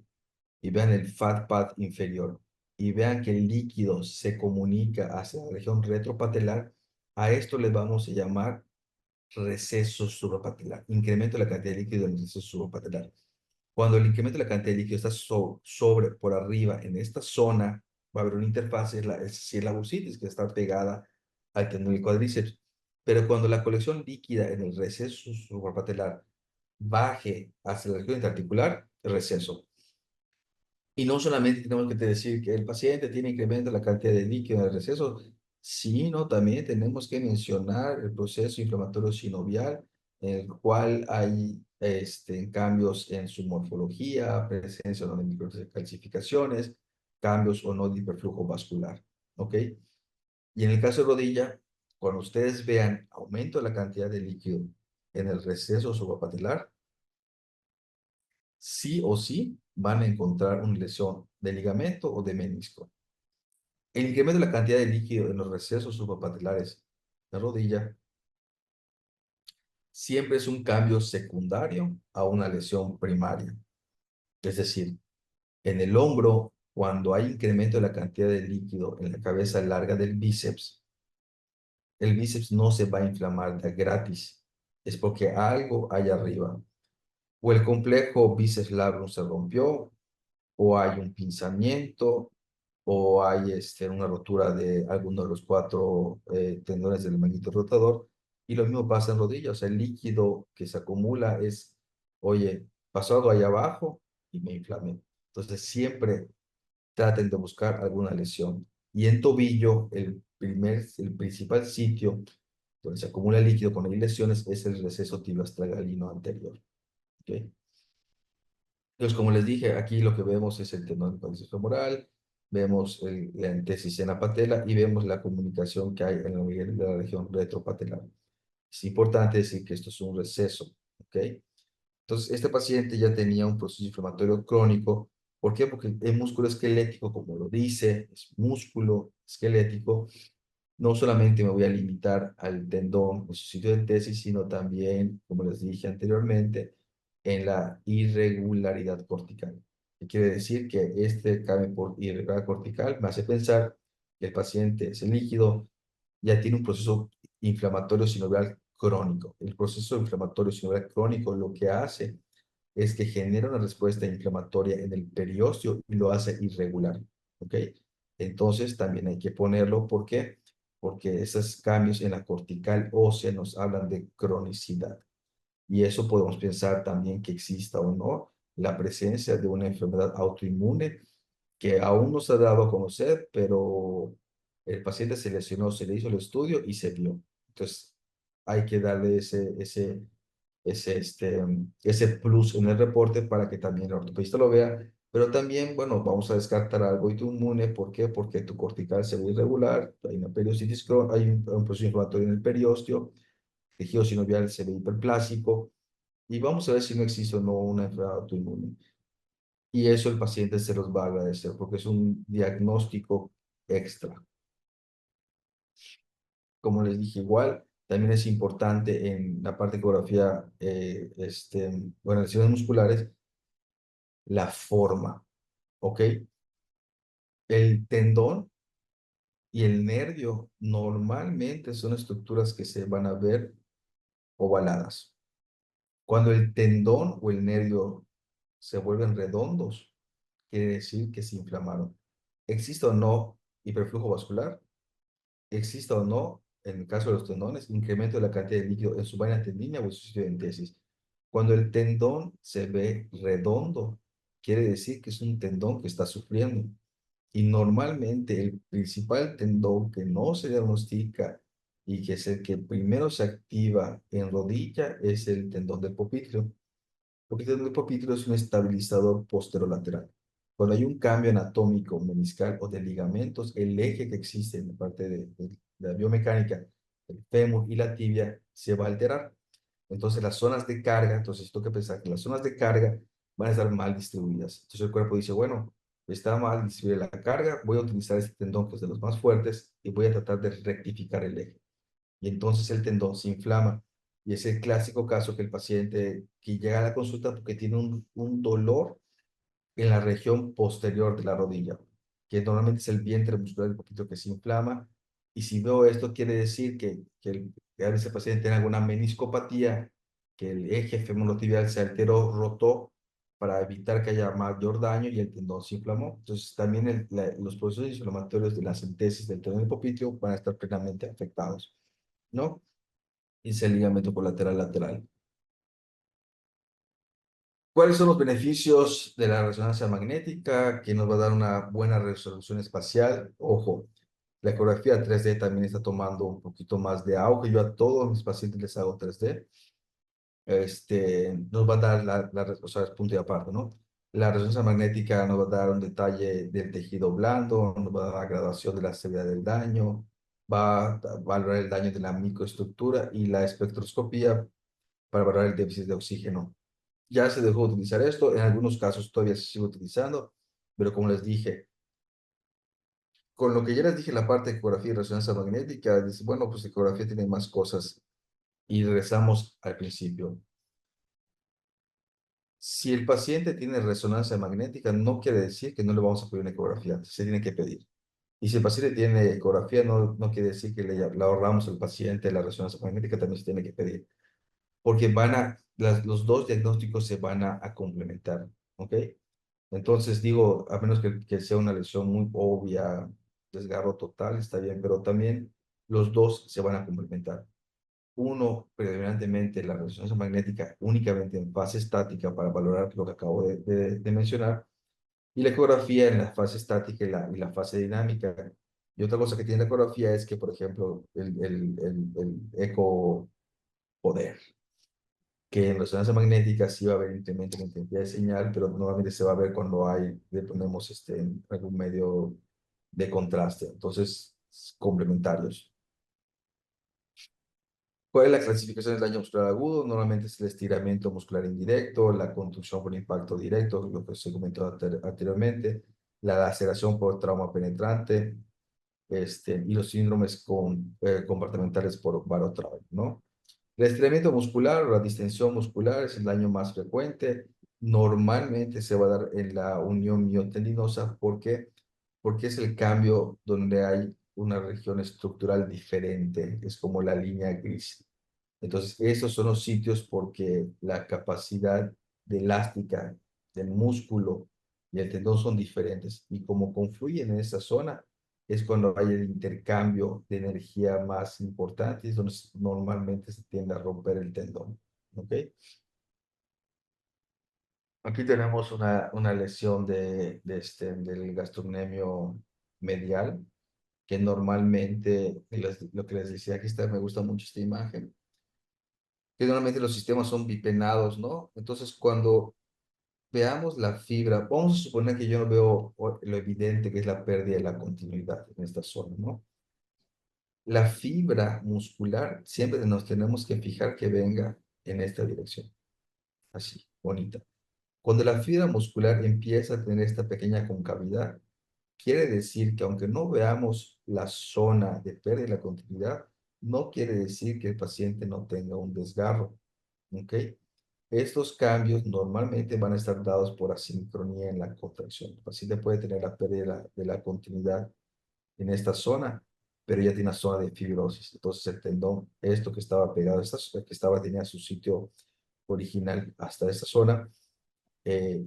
y vean el fat pad inferior y vean que el líquido se comunica hacia la región retropatelar, a esto le vamos a llamar receso suprapatelar, incremento de la cantidad de líquido en el receso suprapatelar. Cuando el incremento de la cantidad de líquido está sobre, por arriba, en esta zona, va a haber una interfaz, es la bursitis, que está pegada al tendón del cuádriceps. Pero cuando la colección líquida en el receso suprapatelar baje hacia la región interarticular, receso. Y no solamente tenemos que decir que el paciente tiene incremento en la cantidad de líquido en el receso, sino también tenemos que mencionar el proceso inflamatorio sinovial, en el cual hay cambios en su morfología, presencia o no de microcalcificaciones, cambios o no de hiperflujo vascular. ¿Ok? Y en el caso de rodilla, cuando ustedes vean aumento de la cantidad de líquido en el receso subpatelar, sí o sí van a encontrar una lesión de ligamento o de menisco. El incremento de la cantidad de líquido en los recesos subpatelares de rodilla siempre es un cambio secundario a una lesión primaria. Es decir, en el hombro, cuando hay incremento de la cantidad de líquido en la cabeza larga del bíceps, el bíceps no se va a inflamar de gratis. Es porque algo hay arriba. O el complejo bíceps labrum se rompió, o hay un pinzamiento, o hay una rotura de alguno de los cuatro tendones del manguito rotador, y lo mismo pasa en rodillas, o sea, el líquido que se acumula es, oye, pasó algo allá abajo y me inflamé. Entonces, siempre traten de buscar alguna lesión. Y en tobillo, el principal sitio donde se acumula líquido con lesiones es el receso tibioastragalino anterior. ¿Ok? Entonces, como les dije, aquí lo que vemos es el tendón del cuádriceps femoral, vemos la entesis en la patela y vemos la comunicación que hay en la, de la región retropatelar. Es importante decir que esto es un receso, ¿ok? Entonces, este paciente ya tenía un proceso inflamatorio crónico. ¿Por qué? Porque el músculo esquelético, como lo dice, es músculo esquelético. No solamente me voy a limitar al tendón en su sitio de tesis, sino también, como les dije anteriormente, en la irregularidad cortical. ¿Qué quiere decir? Que este cambio por irregularidad cortical me hace pensar que el paciente, ese líquido, ya tiene un proceso inflamatorio sinovial crónico. El proceso inflamatorio sinovial crónico lo que hace es que genera una respuesta inflamatoria en el periósteo y lo hace irregular. ¿Ok? Entonces también hay que ponerlo. ¿Por qué? Porque esos cambios en la cortical ósea nos hablan de cronicidad. Y eso podemos pensar también que exista o no la presencia de una enfermedad autoinmune que aún no se ha dado a conocer, pero el paciente se lesionó, se le hizo el estudio y se vio. Entonces, hay que darle ese plus en el reporte para que también el ortopedista lo vea. Pero también, bueno, vamos a descartar algo autoinmune. ¿Por qué? Porque tu cortical se ve irregular, hay una periostititis, hay un proceso inflamatorio en el periósteo, el tejido sinovial se ve hiperplásico, y vamos a ver si no existe o no una enfermedad autoinmune. Y eso el paciente se los va a agradecer porque es un diagnóstico extra. Como les dije, igual, también es importante en la parte de ecografía, bueno, lesiones musculares, la forma, ¿ok? El tendón y el nervio normalmente son estructuras que se van a ver ovaladas. Cuando el tendón o el nervio se vuelven redondos, quiere decir que se inflamaron. ¿Existe o no hiperflujo vascular? ¿Existe o no, en el caso de los tendones, incremento de la cantidad de líquido en su vaina tendínea o en su sitio de entesis? Cuando el tendón se ve redondo, quiere decir que es un tendón que está sufriendo. Y normalmente el principal tendón que no se diagnostica y que es el que primero se activa en rodilla es el tendón del popliteo, porque el tendón del popliteo es un estabilizador posterolateral. Cuando hay un cambio anatómico meniscal o de ligamentos, el eje que existe en la parte de la biomecánica, el fémur y la tibia, se va a alterar. Entonces las zonas de carga, entonces esto que pensar que las zonas de carga van a estar mal distribuidas. Entonces el cuerpo dice, bueno, está mal distribuida la carga, voy a utilizar este tendón que es de los más fuertes y voy a tratar de rectificar el eje. Y entonces el tendón se inflama. Y es el clásico caso que el paciente que llega a la consulta porque tiene un dolor en la región posterior de la rodilla, que normalmente es el vientre muscular un poquito que se inflama. Y si veo esto, quiere decir que a veces el paciente tiene alguna meniscopatía, que el eje femorotibial se alteró, rotó, para evitar que haya mayor daño y el tendón se inflamó. Entonces, también los procesos inflamatorios de la entesis del tendón hipopíteo van a estar plenamente afectados, ¿no? Y es el ligamento colateral lateral. ¿Cuáles son los beneficios de la resonancia magnética? Que nos va a dar una buena resolución espacial. Ojo, la ecografía 3D también está tomando un poquito más de auge. Yo a todos mis pacientes les hago 3D. Nos va a dar o sea, es punto y aparte, ¿no? La resonancia magnética nos va a dar un detalle del tejido blando, nos va a dar la graduación de la severidad del daño, va a valorar el daño de la microestructura y la espectroscopía para valorar el déficit de oxígeno. Ya se dejó de utilizar esto, en algunos casos todavía se sigue utilizando, pero como les dije, con lo que ya les dije, la parte de ecografía y resonancia magnética, dice, bueno, pues ecografía tiene más cosas y regresamos al principio. Si el paciente tiene resonancia magnética, no quiere decir que no le vamos a pedir una ecografía, se tiene que pedir. Y si el paciente tiene ecografía, no quiere decir que le ahorramos al paciente la resonancia magnética, también se tiene que pedir, porque los dos diagnósticos se van a complementar, ¿ok? Entonces digo, a menos que sea una lesión muy obvia, desgarro total, está bien, pero también los dos se van a complementar. Uno, predominantemente la resonancia magnética únicamente en fase estática para valorar lo que acabo de mencionar, y la ecografía en la fase estática y la fase dinámica. Y otra cosa que tiene la ecografía es que, por ejemplo, el eco poder, que en resonancia magnética sí va a haber incremento en la intensidad de señal, pero normalmente se va a ver cuando le ponemos algún medio de contraste. Entonces, complementarios. ¿Cuál es la clasificación del daño muscular agudo? Normalmente es el estiramiento muscular indirecto, la contusión por impacto directo, lo que se comentó anteriormente, la laceración por trauma penetrante, y los síndromes comportamentales por barotrauma, ¿no? El estiramiento muscular o la distensión muscular es el daño más frecuente. Normalmente se va a dar en la unión miotendinosa. ¿Por qué? Porque es el cambio donde hay una región estructural diferente. Es como la línea gris. Entonces, esos son los sitios porque la capacidad de elástica del músculo y el tendón son diferentes. Y como confluyen en esa zona, es cuando hay el intercambio de energía más importante, es donde normalmente se tiende a romper el tendón. ¿Ok? Aquí tenemos una lesión del gastrocnemio medial, que normalmente, lo que les decía, aquí está, me gusta mucho esta imagen, que normalmente los sistemas son bipenados, ¿no? Entonces, cuando veamos la fibra, vamos a suponer que yo no veo lo evidente que es la pérdida de la continuidad en esta zona, ¿no? La fibra muscular siempre nos tenemos que fijar que venga en esta dirección, así, bonita. Cuando la fibra muscular empieza a tener esta pequeña concavidad, quiere decir que aunque no veamos la zona de pérdida de la continuidad, no quiere decir que el paciente no tenga un desgarro, ¿ok? Estos cambios normalmente van a estar dados por asincronía en la contracción. El paciente puede tener la pérdida de la continuidad en esta zona, pero ya tiene una zona de fibrosis. Entonces el tendón, esto que estaba pegado, tenía su sitio original hasta esta zona,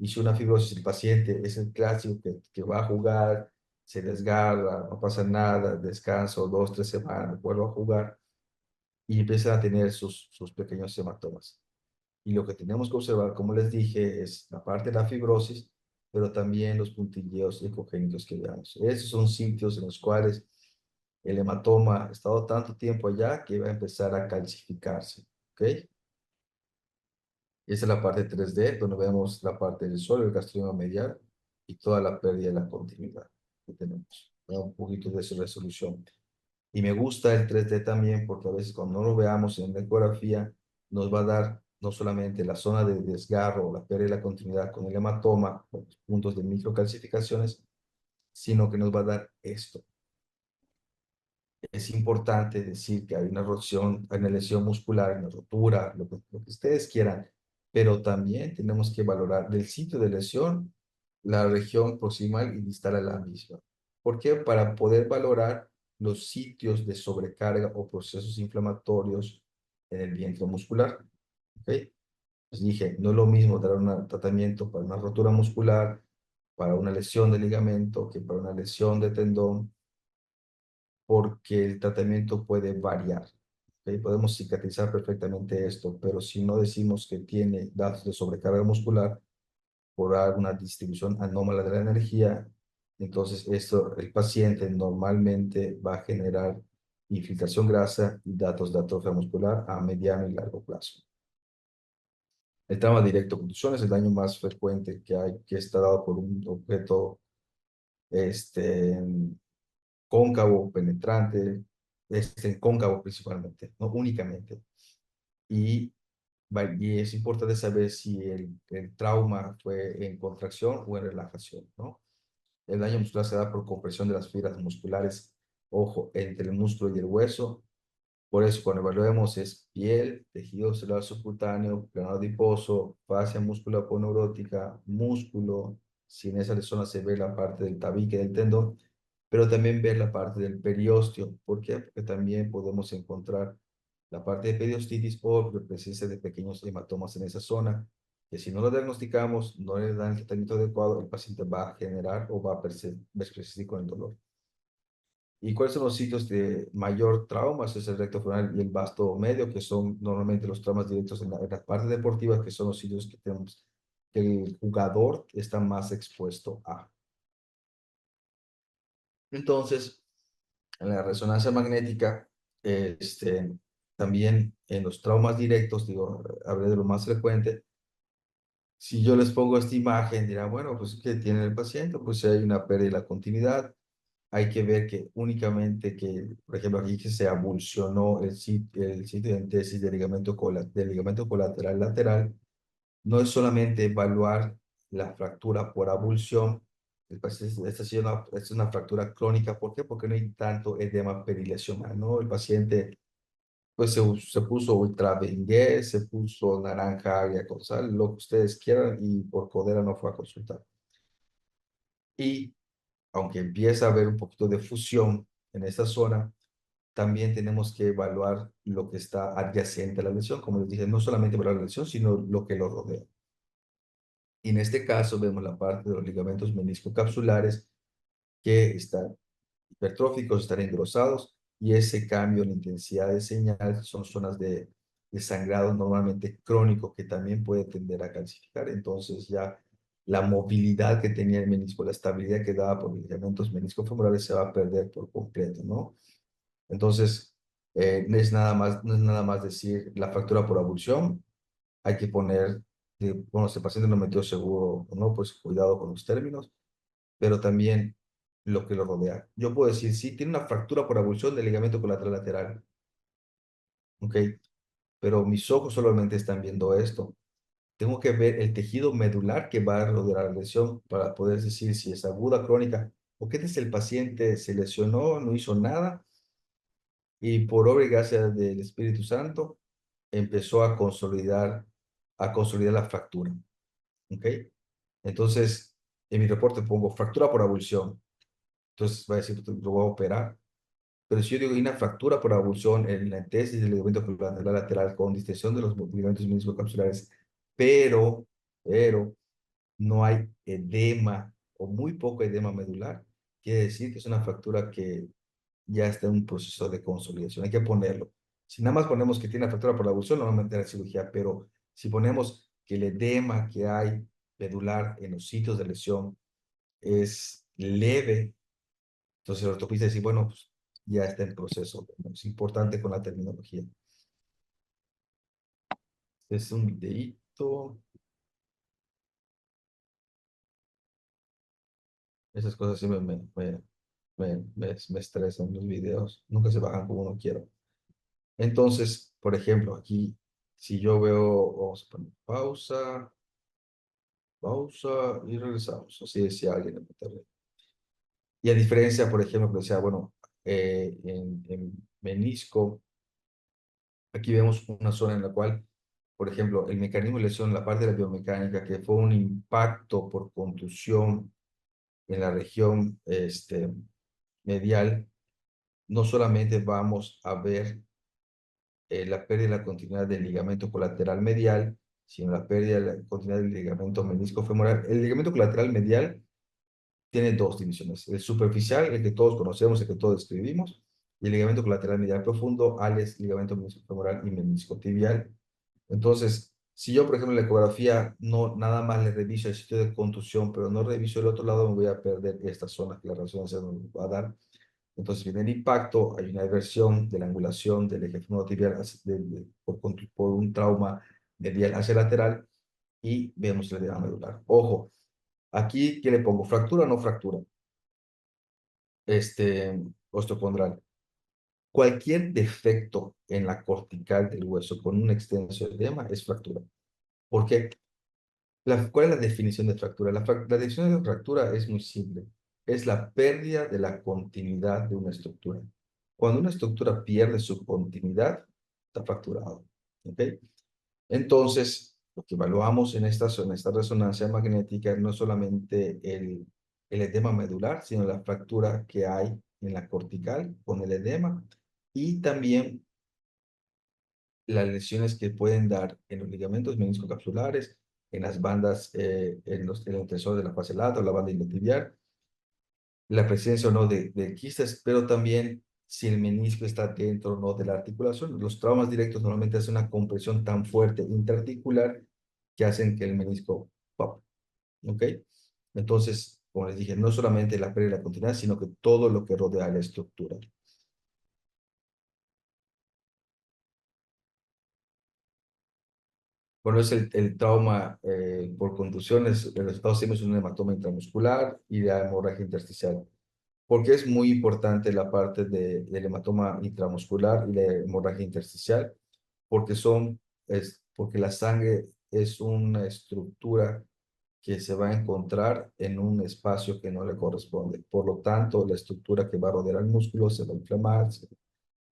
hizo una fibrosis. El paciente es el clásico que va a jugar, se desgarra, no pasa nada, descanso 2, 3 semanas, vuelve a jugar y empieza a tener sus pequeños hematomas. Y lo que tenemos que observar, como les dije, es la parte de la fibrosis, pero también los puntilleos ecogénicos que veamos. Esos son sitios en los cuales el hematoma ha estado tanto tiempo allá que va a empezar a calcificarse, ¿ok? Esa es la parte 3D, donde vemos la parte del suelo, el gastroma medial y toda la pérdida de la continuidad que tenemos. Da un poquito de su resolución. Y me gusta el 3D también porque a veces cuando no lo veamos en la ecografía, nos va a dar no solamente la zona de desgarro o la pérdida de la continuidad con el hematoma, con los puntos de microcalcificaciones, sino que nos va a dar esto. Es importante decir que hay una erosión, hay una lesión muscular, una rotura, lo que ustedes quieran, pero también tenemos que valorar del sitio de lesión la región proximal y distal a la misma. ¿Por qué? Para poder valorar los sitios de sobrecarga o procesos inflamatorios en el vientre muscular. ¿Ok? Les dije, no es lo mismo dar un tratamiento para una rotura muscular, para una lesión de ligamento, que para una lesión de tendón porque el tratamiento puede variar. ¿Ok? Podemos cicatrizar perfectamente esto, pero si no decimos que tiene datos de sobrecarga muscular por alguna distribución anómala de la energía, entonces esto, el paciente normalmente va a generar infiltración grasa y datos de atrofia muscular a mediano y largo plazo. El trauma directo contusión es el daño más frecuente que hay, que está dado por un objeto este, cóncavo, penetrante, cóncavo principalmente, no únicamente. Y, y es importante saber si el trauma fue en contracción o en relajación, ¿no? El daño muscular se da por compresión de las fibras musculares, ojo, entre el músculo y el hueso. Por eso, cuando evaluemos es piel, tejido celular subcutáneo, plano adiposo, fascia musculoponeurótica, músculo. Si en esa zona se ve la parte del tabique del tendón, pero también ver la parte del periósteo. ¿Por qué? Porque también podemos encontrar la parte de periostitis o la presencia de pequeños hematomas en esa zona, que si no lo diagnosticamos, no le dan el tratamiento adecuado, el paciente va a generar o va a persistir con el dolor. ¿Y cuáles son los sitios de mayor trauma? Es el recto frontal y el vasto medio, que son normalmente los traumas directos en la parte deportiva, que son los sitios que tenemos, que el jugador está más expuesto a. Entonces, en la resonancia magnética, también en los traumas directos, digo, hablé de lo más frecuente. Si yo les pongo esta imagen, dirán, bueno, pues, ¿qué tiene el paciente? Pues si hay una pérdida de la continuidad, hay que ver que únicamente que, por ejemplo, aquí que se avulsionó el sitio de entesis del ligamento colateral lateral, no es solamente evaluar la fractura por avulsión, el paciente, esta es una fractura crónica. ¿Por qué? Porque no hay tanto edema perilesional, ¿no? El paciente pues se puso ultra dengue, se puso naranja agria con sal, lo que ustedes quieran, y por codera no fue a consultar. Y aunque empieza a haber un poquito de fusión en esta zona, también tenemos que evaluar lo que está adyacente a la lesión. Como les dije, no solamente evaluar la lesión, sino lo que lo rodea. Y en este caso vemos la parte de los ligamentos meniscocapsulares que están hipertróficos, están engrosados, y ese cambio en intensidad de señal son zonas de sangrado normalmente crónico que también puede tender a calcificar. Entonces ya la movilidad que tenía el menisco, la estabilidad que daba por los ligamentos meniscofemorales se va a perder por completo, ¿no? Entonces, no es nada más decir la fractura por abulsión. Hay que poner, bueno, si el paciente no metió seguro o no, pues cuidado con los términos, pero también lo que lo rodea. Yo puedo decir, sí, tiene una fractura por abulsión del ligamento colateral lateral, ¿ok? Pero mis ojos solamente están viendo esto. Tengo que ver el tejido medular que va a rodear la lesión para poder decir si es aguda, crónica, o qué es el paciente se lesionó, no hizo nada, y por obra y gracia del Espíritu Santo empezó a consolidar la fractura, ¿ok? Entonces, en mi reporte pongo fractura por abulsión. Entonces va a decir, lo voy a operar. Pero si yo digo hay una fractura por abulsión en la tesis del ligamento colateral lateral con distensión de los ligamentos meniscocapsulares, pero no hay edema o muy poco edema medular, quiere decir que es una fractura que ya está en un proceso de consolidación. Hay que ponerlo. Si nada más ponemos que tiene fractura por la abulsión, no vamos a meter a cirugía, pero si ponemos que el edema que hay medular en los sitios de lesión es leve, entonces el ortopedista dice, bueno, pues ya está en proceso. Es importante con la terminología. Es un videíto. Esas cosas sí me estresan los videos. Nunca se bajan como uno quiera. Entonces, por ejemplo, aquí, si yo veo, vamos a poner pausa, pausa y regresamos. Así decía alguien en internet. Y a diferencia, por ejemplo, que decía, bueno, en menisco, aquí vemos una zona en la cual, por ejemplo, el mecanismo de lesión, la parte de la biomecánica, que fue un impacto por contusión en la región medial, no solamente vamos a ver la pérdida de la continuidad del ligamento colateral medial, sino la pérdida de la continuidad del ligamento menisco femoral. El ligamento colateral medial tiene dos divisiones: el superficial, el que todos conocemos, el que todos describimos, y el ligamento colateral medial profundo, alias ligamento menisco femoral y menisco tibial. Entonces, si yo, por ejemplo, en la ecografía no nada más le reviso el sitio de contusión, pero no reviso el otro lado, me voy a perder esta zona que la resonancia nos va a dar. Entonces viene el impacto, hay una inversión de la angulación del eje femorotibial por un trauma medial hacia lateral y vemos el edema medular. Ojo, aquí, ¿qué le pongo? ¿Fractura o no fractura? Osteocondral. Cualquier defecto en la cortical del hueso con un extenso edema es fractura. ¿Por qué? ¿Cuál es la definición de fractura? La definición de fractura es muy simple. Es la pérdida de la continuidad de una estructura. Cuando una estructura pierde su continuidad, está fracturado. ¿Ok? Entonces, lo que evaluamos en esta resonancia magnética no es solamente el edema medular, sino la fractura que hay en la cortical con el edema y también las lesiones que pueden dar en los ligamentos meniscocapsulares, en las bandas, en el entresor de la fase lata o la banda iliotibial, la presencia o no de quistes, pero también si el menisco está dentro o no de la articulación. Los traumas directos normalmente hacen una compresión tan fuerte intraarticular que hacen que el menisco pop, ¿ok? Entonces, como les dije, no solamente la pérdida de la continuidad, sino que todo lo que rodea la estructura. Bueno, es el trauma por contusiones. El resultado siempre es un hematoma intramuscular y la hemorragia intersticial. Porque es muy importante la parte del hematoma intramuscular y la hemorragia intersticial, porque porque la sangre es una estructura que se va a encontrar en un espacio que no le corresponde. Por lo tanto, la estructura que va a rodear al músculo se va a inflamar, se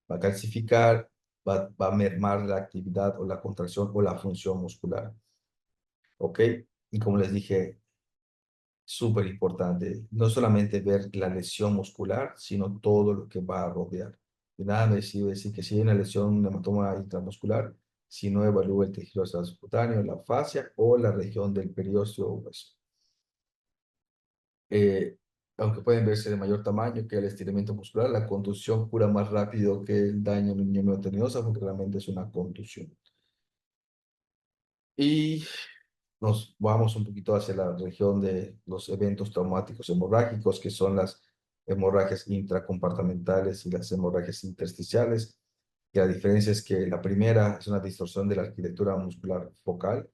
va a calcificar, va a mermar la actividad o la contracción o la función muscular. ¿Ok? Y como les dije, súper importante, no solamente ver la lesión muscular, sino todo lo que va a rodear. De nada me sirve decir que si hay una lesión, un hematoma intramuscular, si no evalúa el tejido subcutáneo, la fascia o la región del periósteo o hueso. Eh, Aunque pueden verse de mayor tamaño que el estiramiento muscular, la contusión cura más rápido que el daño en la miotendinosa, porque realmente es una contusión. Y nos vamos un poquito hacia la región de los eventos traumáticos hemorrágicos, que son las hemorragias intracompartimentales y las hemorragias intersticiales. Que la diferencia es que la primera es una distorsión de la arquitectura muscular focal,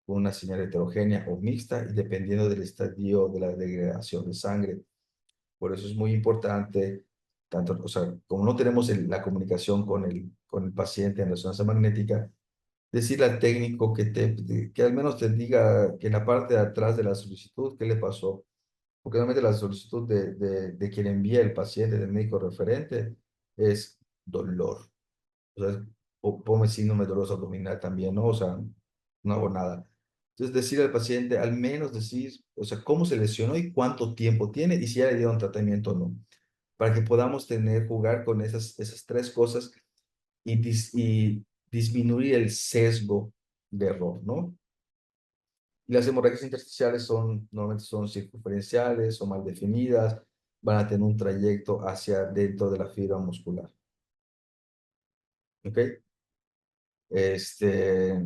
con una señal heterogénea o mixta, y dependiendo del estadio de la degradación de sangre. Por eso es muy importante, tanto, o sea, como no tenemos la comunicación con el paciente en resonancia magnética, decirle al técnico que al menos te diga que en la parte de atrás de la solicitud, qué le pasó. Porque normalmente la solicitud de quien envía el paciente, del médico referente, es dolor. O sea, ponme síndrome doloroso abdominal también, ¿no? O sea, no hago nada. Entonces, decirle al paciente, al menos decir, o sea, cómo se lesionó y cuánto tiempo tiene y si ya le dieron tratamiento o no. Para que podamos jugar con esas tres cosas y disminuir el sesgo de error, ¿no? Y las hemorragias intersticiales normalmente son circunferenciales o mal definidas, van a tener un trayecto hacia dentro de la fibra muscular. ¿Ok? Este,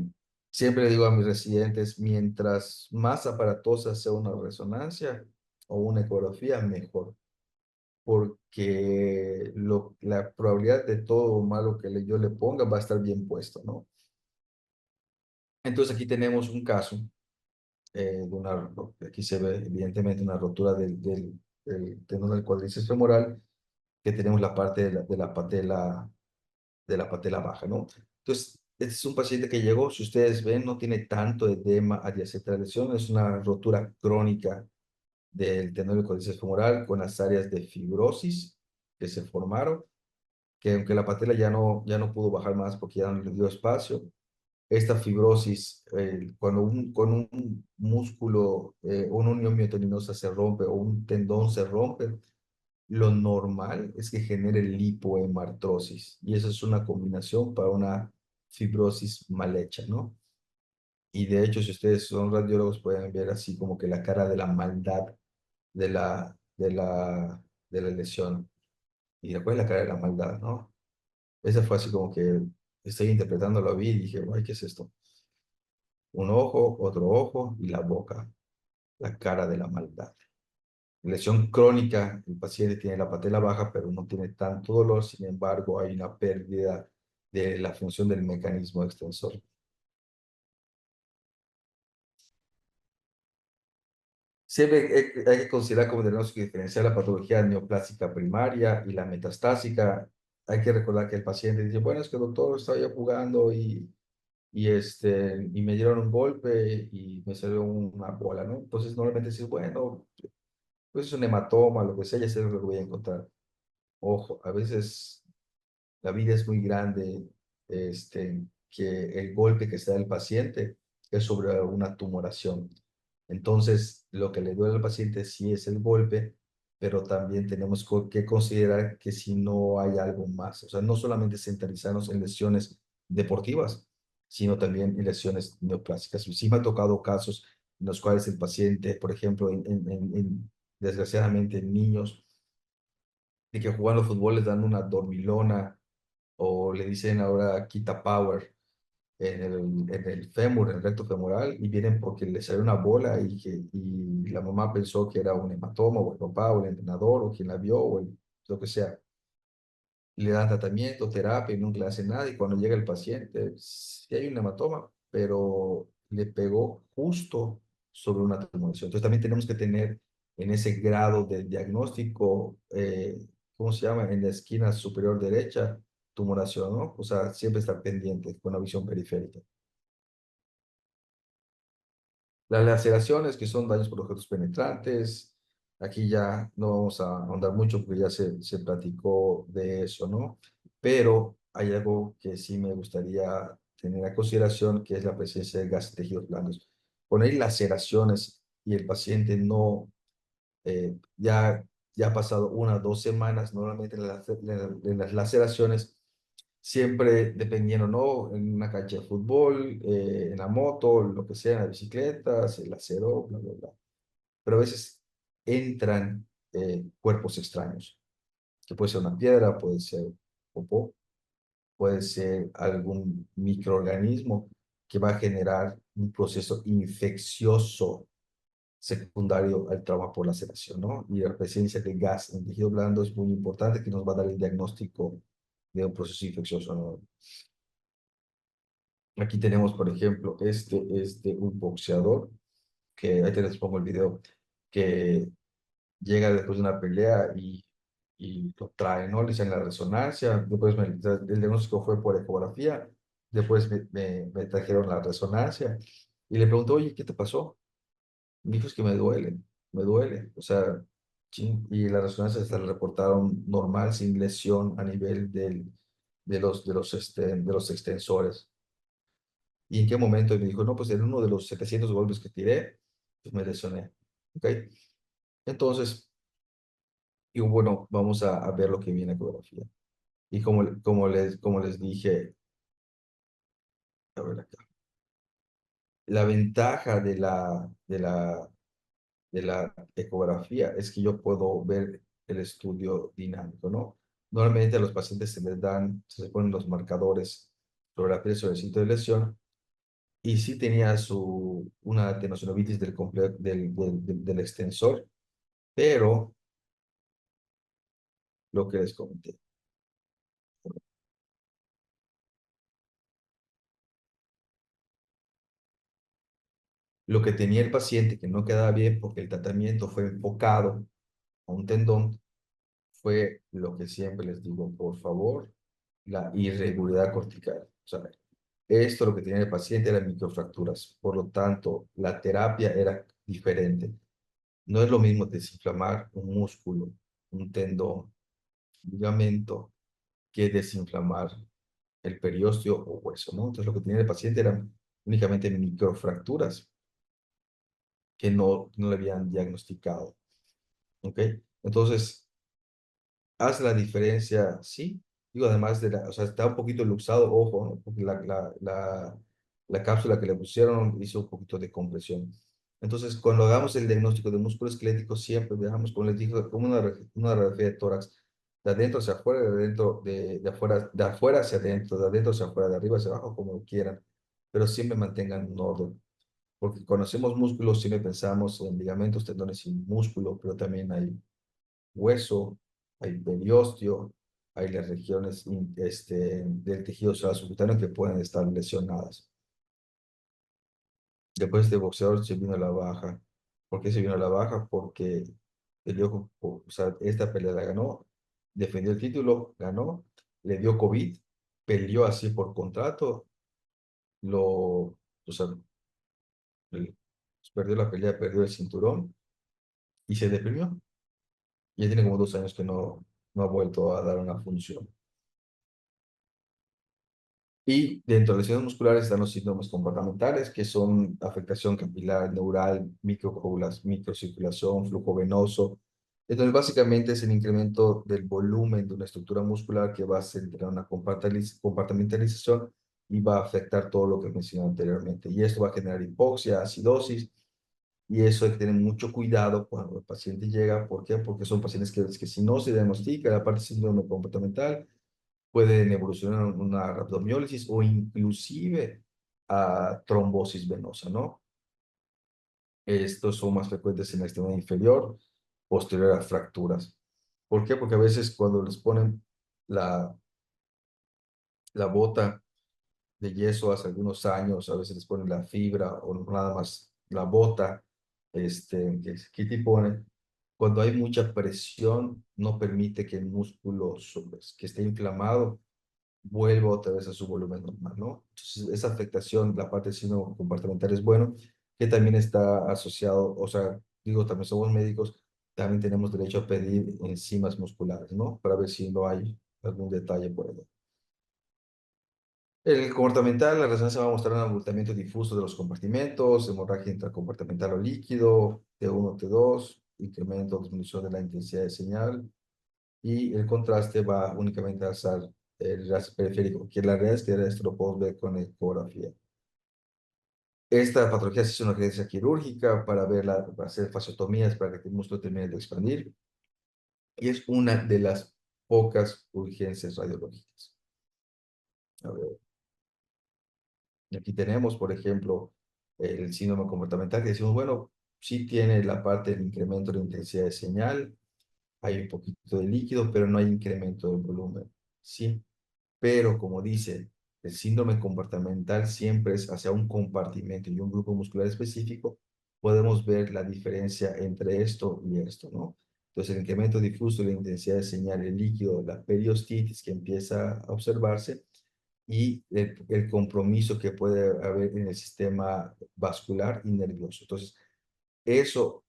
Siempre le digo a mis residentes, mientras más aparatosa sea una resonancia o una ecografía, mejor, porque la probabilidad de todo malo que yo le ponga va a estar bien puesto, ¿no? Entonces aquí tenemos un caso aquí se ve evidentemente una rotura del tendón del cuádriceps femoral, que tenemos la parte de la patela baja, ¿no? Entonces, este es un paciente que llegó, si ustedes ven, no tiene tanto edema adyacente a la lesión, es una rotura crónica del tendón del cuádriceps femoral con las áreas de fibrosis que se formaron, que aunque la patela ya no pudo bajar más porque ya no le dio espacio, esta fibrosis, cuando un músculo, una unión mioteninosa se rompe o un tendón se rompe, lo normal es que genere lipohemartrosis. Y eso es una combinación para una fibrosis mal hecha, ¿no? Y de hecho, si ustedes son radiólogos, pueden ver así como que la cara de la maldad de la lesión. Y después la cara de la maldad, ¿no? Esa fue así como que estoy interpretando, lo vi y dije, ay, ¿qué es esto? Un ojo, otro ojo y la boca, la cara de la maldad. Lesión crónica, el paciente tiene la patela baja, pero no tiene tanto dolor, sin embargo, hay una pérdida de la función del mecanismo extensor. Siempre hay que considerar como diagnóstico diferencial la patología neoplásica primaria y la metastásica. Hay que recordar que el paciente dice, bueno, es que doctor, estaba yo jugando y me dieron un golpe y me salió una bola, ¿no? Entonces, normalmente dices, bueno, pues es un hematoma, lo que sea, ya sé lo que voy a encontrar. Ojo, a veces la vida es muy grande, que el golpe que está el paciente es sobre una tumoración. Entonces, lo que le duele al paciente sí es el golpe, pero también tenemos que considerar que si no hay algo más, o sea, no solamente centralizarnos en lesiones deportivas, sino también en lesiones neoplásicas. Sí me ha tocado casos en los cuales el paciente, por ejemplo, desgraciadamente en niños, de que jugando fútbol les dan una dormilona o le dicen ahora quita power en el fémur, en el recto femoral, y vienen porque le salió una bola y la mamá pensó que era un hematoma, o el papá, o el entrenador, o quien la vio, lo que sea. Le dan tratamiento, terapia, y nunca le hacen nada, y cuando llega el paciente, sí hay un hematoma, pero le pegó justo sobre una tumoración. Entonces también tenemos que tener en ese grado de diagnóstico, ¿cómo se llama? En la esquina superior derecha, tumoración, ¿no? O sea, siempre estar pendiente con la visión periférica. Las laceraciones, que son daños por objetos penetrantes, aquí ya no vamos a ahondar mucho porque ya se platicó de eso, ¿no? Pero hay algo que sí me gustaría tener a consideración, que es la presencia de gases tejidos blandos. Cuando hay laceraciones y el paciente no, ya ha pasado 1 o 2 semanas, normalmente en las laceraciones, siempre dependiendo, ¿no? En una cancha de fútbol, en la moto, lo que sea, en la bicicleta, se laceró, bla, bla, bla. Pero a veces entran cuerpos extraños, que puede ser una piedra, puede ser popó, puede ser algún microorganismo que va a generar un proceso infeccioso secundario al trauma por laceración, ¿no? Y la presencia de gas en tejido blando es muy importante, que nos va a dar el diagnóstico de un proceso infeccioso, ¿no? Aquí tenemos, por ejemplo, este es de un boxeador, que ahí te les pongo el video, que llega después de una pelea y lo trae, ¿no? Le hacen la resonancia, después el diagnóstico fue por ecografía, después me trajeron la resonancia y le pregunto, oye, ¿qué te pasó? Me dijo, es que me duele, o sea, y la resonancia se la reportaron normal, sin lesión a nivel de los extensores. ¿Y en qué momento? Y me dijo, no, pues en uno de los 700 golpes que tiré, pues me lesioné. ¿Ok? Entonces, y bueno, vamos a ver lo que viene en ecografía. Y como les dije, a ver acá, la ventaja de la ecografía es que yo puedo ver el estudio dinámico, ¿no? Normalmente a los pacientes se les ponen los marcadores sobre la piel, sobre el sitio de lesión, y sí tenía una tenosynovitis del extensor, pero lo que les comenté. Lo que tenía el paciente que no quedaba bien porque el tratamiento fue enfocado a un tendón fue lo que siempre les digo, por favor, la irregularidad cortical. O sea, esto lo que tenía el paciente eran microfracturas, por lo tanto, la terapia era diferente. No es lo mismo desinflamar un músculo, un tendón, ligamento, que desinflamar el periósteo o hueso, ¿no? Entonces, lo que tenía el paciente eran únicamente microfracturas que no le habían diagnosticado, ¿ok? Entonces, hace la diferencia, sí. Digo, además o sea, está un poquito luxado, ojo, ¿no? Porque la cápsula que le pusieron hizo un poquito de compresión. Entonces, cuando hagamos el diagnóstico de músculo esquelético, siempre veamos, como les dije, como una radiografía de tórax, de adentro hacia afuera, de afuera hacia adentro, de adentro hacia afuera, de arriba hacia abajo, como quieran, pero siempre mantengan un orden. Porque cuando hacemos músculos, siempre pensamos en ligamentos, tendones y músculo, pero también hay hueso, hay periósteo, hay las regiones del tejido celular subcutáneo que pueden estar lesionadas. Después este boxeador se vino a la baja. ¿Por qué se vino a la baja? Porque peleó, o sea, esta pelea la ganó, defendió el título, ganó, le dio COVID, peleó así por contrato, o sea, el- perdió la pelea, perdió el cinturón y se deprimió. Y ya tiene como 2 años que no ha vuelto a dar una función. Y dentro de las lesiones musculares están los síndromes comportamentales, que son afectación capilar, neural, microcirculación, flujo venoso. Entonces, básicamente es el incremento del volumen de una estructura muscular que va a generar una compartimentalización y va a afectar todo lo que mencioné anteriormente. Y esto va a generar hipoxia, acidosis, y eso hay que tener mucho cuidado cuando el paciente llega. ¿Por qué? Porque son pacientes que si no se diagnostica la parte de síndrome comportamental, pueden evolucionar a una rhabdomiólisis o inclusive a trombosis venosa, ¿no? Estos son más frecuentes en la extremidad inferior, posterior a fracturas. ¿Por qué? Porque a veces cuando les ponen la, la bota de yeso hace algunos años, a veces les ponen la fibra o nada más la bota, que te ponen, cuando hay mucha presión, no permite que el músculo que esté inflamado vuelva otra vez a su volumen normal, ¿no? Entonces, esa afectación, la parte sino compartimental es bueno, que también está asociado, o sea, digo, también somos médicos, también tenemos derecho a pedir enzimas musculares, ¿no? Para ver si no hay algún detalle por ahí. El comportamental, la resonancia va a mostrar un abultamiento difuso de los compartimentos, hemorragia intracompartimental o líquido, T1, T2, incremento o disminución de la intensidad de señal, y el contraste va únicamente a alzar el rastreo periférico, que la realidad es que esto lo podemos ver con ecografía. Esta patología se hace una urgencia quirúrgica para hacer fasciotomías para que el músculo termine de expandir, y es una de las pocas urgencias radiológicas. A ver, y aquí tenemos, por ejemplo, el síndrome comportamental, que decimos, bueno, sí tiene la parte del incremento de la intensidad de señal, hay un poquito de líquido, pero no hay incremento del volumen, ¿sí? Pero como dice, el síndrome comportamental siempre es hacia un compartimento y un grupo muscular específico, podemos ver la diferencia entre esto y esto, ¿no? Entonces, el incremento difuso de la intensidad de señal, el líquido, la periostitis que empieza a observarse y el compromiso que puede haber en el sistema vascular y nervioso. Entonces, eso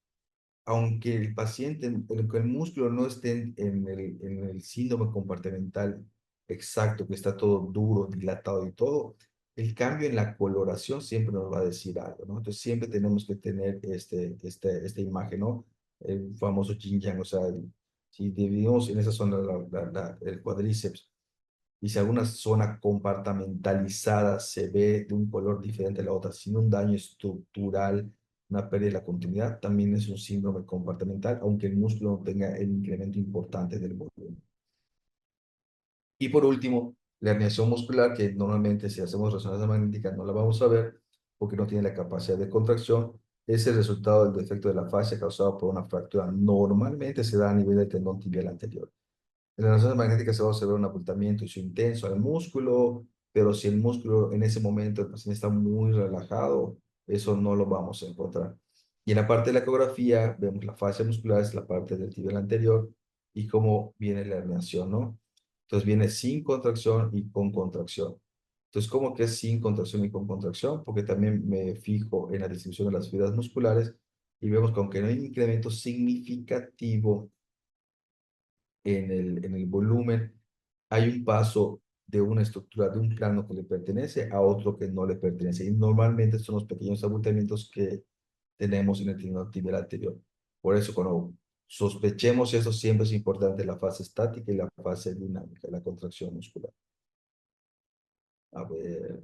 aunque el paciente, aunque el músculo no esté en el síndrome compartimental exacto, que está todo duro, dilatado y todo, el cambio en la coloración siempre nos va a decir algo, ¿no? Entonces siempre tenemos que tener esta imagen, ¿no? El famoso yin yang, o sea, si dividimos en esa zona el cuádriceps y si alguna zona compartimentalizada se ve de un color diferente a la otra, sin un daño estructural, una pérdida de la continuidad, también es un síndrome compartimental, aunque el músculo no tenga el incremento importante del volumen. Y por último, la herniación muscular, que normalmente si hacemos resonancia magnética no la vamos a ver, porque no tiene la capacidad de contracción, es el resultado del defecto de la fascia causado por una fractura. Normalmente se da a nivel del tendón tibial anterior. En las resonancias magnéticas se va a observar un abultamiento intenso al músculo, pero si el músculo en ese momento el paciente está muy relajado, eso no lo vamos a encontrar. Y en la parte de la ecografía vemos la fascia muscular, es la parte del tibial anterior, y cómo viene la herniación, ¿no? Entonces viene sin contracción y con contracción. Entonces, ¿cómo que es sin contracción y con contracción? Porque también me fijo en la distribución de las fibras musculares y vemos que aunque no hay un incremento significativo en el volumen, hay un paso de una estructura de un plano que le pertenece a otro que no le pertenece. Y normalmente son los pequeños abultamientos que tenemos en el tendón tibial anterior. Por eso, cuando sospechemos eso, siempre es importante la fase estática y la fase dinámica, la contracción muscular. A ver,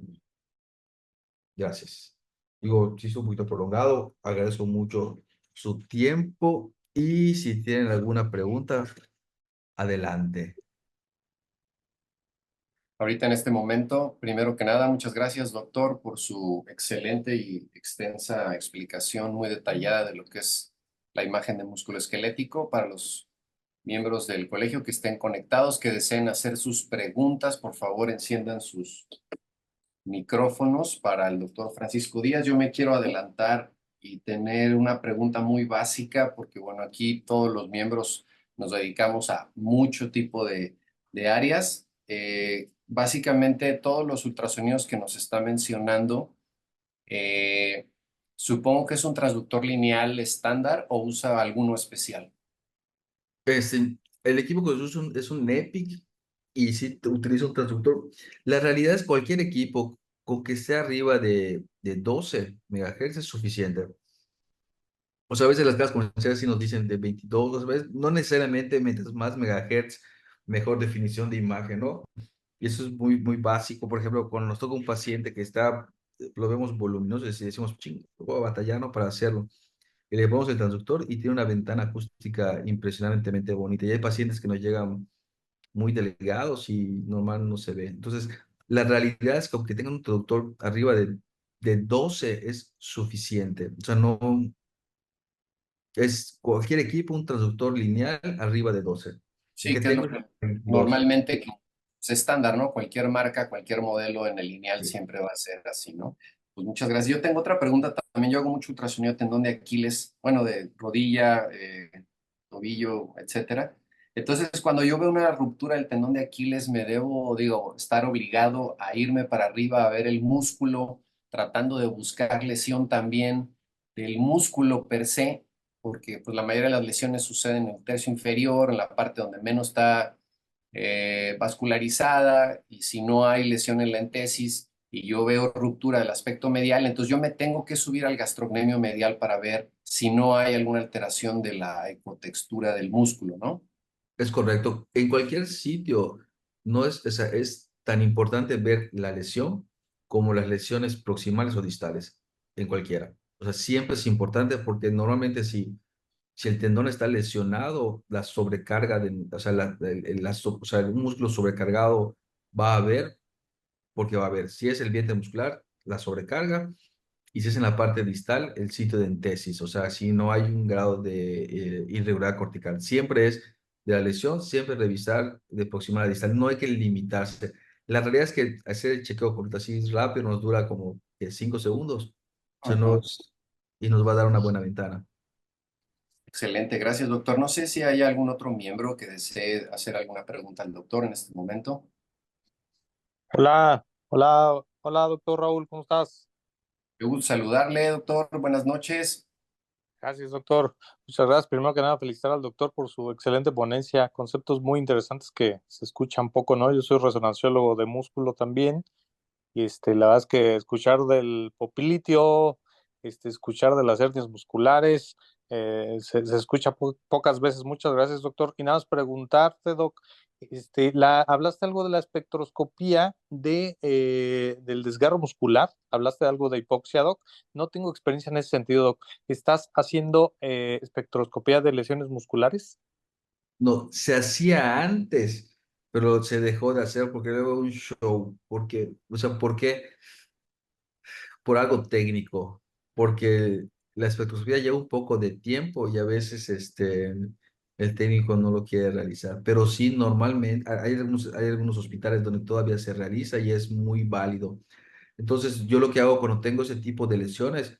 gracias. Digo, si es un poquito prolongado, agradezco mucho su tiempo y si tienen alguna pregunta, adelante. Ahorita en este momento, primero que nada, muchas gracias, doctor, por su excelente y extensa explicación muy detallada de lo que es la imagen de músculo esquelético para los miembros del colegio que estén conectados, que deseen hacer sus preguntas. Por favor, enciendan sus micrófonos para el doctor Francisco Díaz. Yo me quiero adelantar y tener una pregunta muy básica, porque bueno, aquí todos los miembros nos dedicamos a mucho tipo de áreas. Básicamente todos los ultrasonidos que nos está mencionando, eh, supongo que es un transductor lineal estándar o usa alguno especial. El equipo que uso es un Epic y sí utiliza un transductor. La realidad es cualquier equipo con que esté arriba de 12 MHz es suficiente. O sea, a veces las casas comerciales sí nos dicen de 22, ¿ves? No necesariamente mientras más megahertz, mejor definición de imagen, ¿no? Y eso es muy, muy básico. Por ejemplo, cuando nos toca un paciente que está, lo vemos voluminoso y decimos, ching, voy a batallar, ¿no? Para hacerlo. Y le ponemos el transductor y tiene una ventana acústica impresionantemente bonita. Y hay pacientes que nos llegan muy delgados y normal no se ve. Entonces, la realidad es que aunque tengan un transductor arriba de 12 es suficiente. O sea, no es cualquier equipo, un transductor lineal arriba de 12. El Sí, que que es tengo lo que 22. normalmente es estándar, ¿no? Cualquier marca, cualquier modelo en el lineal Sí. siempre va a ser así, ¿no? Pues muchas gracias. Yo tengo otra pregunta también. Yo hago mucho ultrasonido de tendón de Aquiles, bueno, de rodilla, tobillo, etcétera. Entonces, cuando yo veo una ruptura del tendón de Aquiles, me debo, digo, estar obligado a irme para arriba a ver el músculo, tratando de buscar lesión también del músculo per se, porque pues la mayoría de las lesiones suceden en el tercio inferior, en la parte donde menos está vascularizada, y si no hay lesión en la entesis y yo veo ruptura del aspecto medial, entonces yo me tengo que subir al gastrocnemio medial para ver si no hay alguna alteración de la ecotextura del músculo, ¿no? Es correcto. En cualquier sitio no es, o sea, es tan importante ver la lesión como las lesiones proximales o distales, en cualquiera. O sea, siempre es importante porque normalmente si el tendón está lesionado, la sobrecarga, o sea, o sea, el músculo sobrecargado va a haber, porque va a haber, si es el vientre muscular, la sobrecarga, y si es en la parte distal, el sitio de entesis, o sea, si no hay un grado de irregularidad cortical. Siempre es de la lesión, siempre revisar de proximal a distal, no hay que limitarse. La realidad es que hacer el chequeo corto así rápido nos dura como 5 segundos, o sea, Ujú. y nos va a dar una buena ventana. Excelente, gracias, doctor. No sé si hay algún otro miembro que desee hacer alguna pregunta al doctor en este momento. Hola, hola, hola, doctor Raúl, ¿cómo estás? Me gusta saludarle, doctor. Buenas noches. Gracias, doctor. Muchas gracias. Primero que nada, felicitar al doctor por su excelente ponencia, conceptos muy interesantes que se escuchan poco, ¿no? Yo soy resonanciólogo de músculo también, y la verdad es que escuchar del popliteo, escuchar de las hernias musculares, se escucha pocas veces. Muchas gracias, doctor. Y nada más preguntarte, doc, hablaste algo de la espectroscopía del desgarro muscular, hablaste algo de hipoxia, doc. No tengo experiencia en ese sentido, doc. ¿Estás haciendo espectroscopía de lesiones musculares? No, se hacía antes, pero se dejó de hacer porque luego un show. Porque, o sea, ¿por qué? por algo técnico, porque la espectroscopía lleva un poco de tiempo y a veces el técnico no lo quiere realizar. Pero sí, normalmente hay algunos hospitales donde todavía se realiza y es muy válido. Entonces, yo lo que hago cuando tengo ese tipo de lesiones,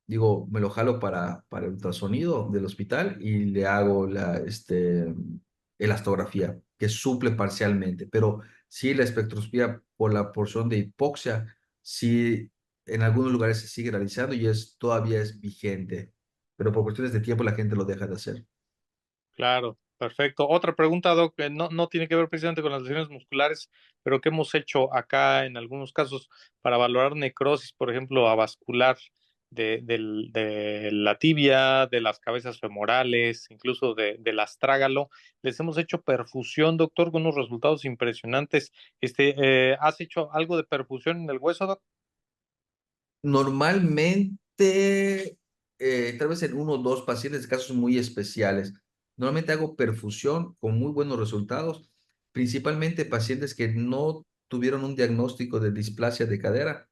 digo, me lo jalo para el ultrasonido del hospital y le hago elastografía, que suple parcialmente. Pero sí, la espectroscopía por la porción de hipoxia, sí, en algunos lugares se sigue realizando y todavía es vigente. Pero por cuestiones de tiempo la gente lo deja de hacer. Claro, perfecto. Otra pregunta, Doc, que no tiene que ver precisamente con las lesiones musculares, pero que hemos hecho acá en algunos casos para valorar necrosis, por ejemplo, avascular de la tibia, de las cabezas femorales, incluso del astrágalo. Les hemos hecho perfusión, doctor, con unos resultados impresionantes. ¿Has hecho algo de perfusión en el hueso, Doc? Normalmente, tal vez en uno o dos pacientes, casos muy especiales. Normalmente hago perfusión con muy buenos resultados, principalmente pacientes que no tuvieron un diagnóstico de displasia de cadera.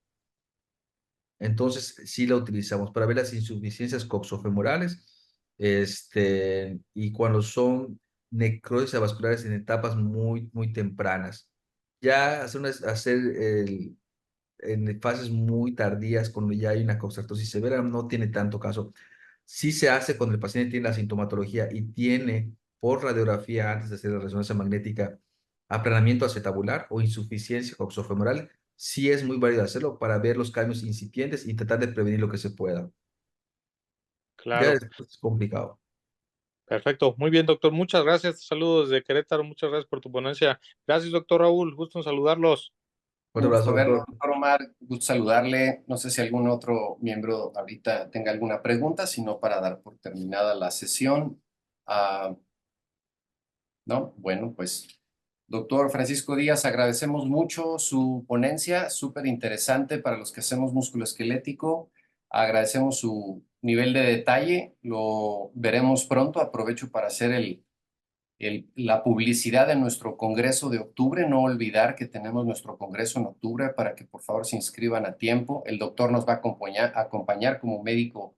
Entonces, sí la utilizamos para ver las insuficiencias coxofemorales, y cuando son necrosis avasculares en etapas muy tempranas. Ya hacer en fases muy tardías, cuando ya hay una coxartosis severa, no tiene tanto caso. Sí se hace cuando el paciente tiene la sintomatología y tiene por radiografía antes de hacer la resonancia magnética aplanamiento acetabular o insuficiencia coxofemoral. Sí es muy válido hacerlo para ver los cambios incipientes y tratar de prevenir lo que se pueda. Ya Claro, después es complicado. perfecto. Muy bien, doctor. Muchas gracias. Saludos desde Querétaro. Muchas gracias por tu ponencia. Gracias, doctor Raúl. Gusto en saludarlos. Fuerte Gusto abrazo, verlo, doctor. doctor Omar. Gusto saludarle. No sé si algún otro miembro ahorita tenga alguna pregunta, sino para dar por terminada la sesión. Ah, ¿No? Bueno, pues, doctor Francisco Díaz, agradecemos mucho su ponencia, súper interesante para los que hacemos músculo esquelético. Agradecemos su nivel de detalle, lo veremos pronto. Aprovecho para hacer la publicidad de nuestro congreso de octubre. No olvidar que tenemos nuestro congreso en octubre para que por favor se inscriban a tiempo. El doctor nos va a acompañar como médico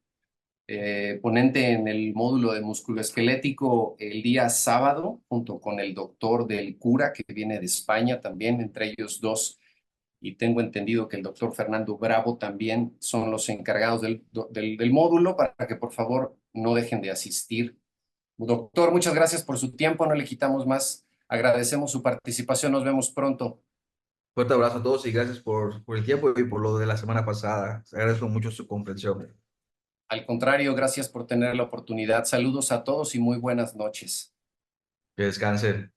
ponente en el módulo de musculoesquelético el día sábado, junto con el doctor del Cura, que viene de España también, entre ellos dos, y tengo entendido que el doctor Fernando Bravo también son los encargados del módulo, para que por favor no dejen de asistir. Doctor, muchas gracias por su tiempo, no le quitamos más, agradecemos su participación, nos vemos pronto. Fuerte abrazo a todos y gracias por el tiempo y por lo de la semana pasada. Agradezco mucho su comprensión. Al contrario, gracias por tener la oportunidad. Saludos a todos y muy buenas noches. Que descansen.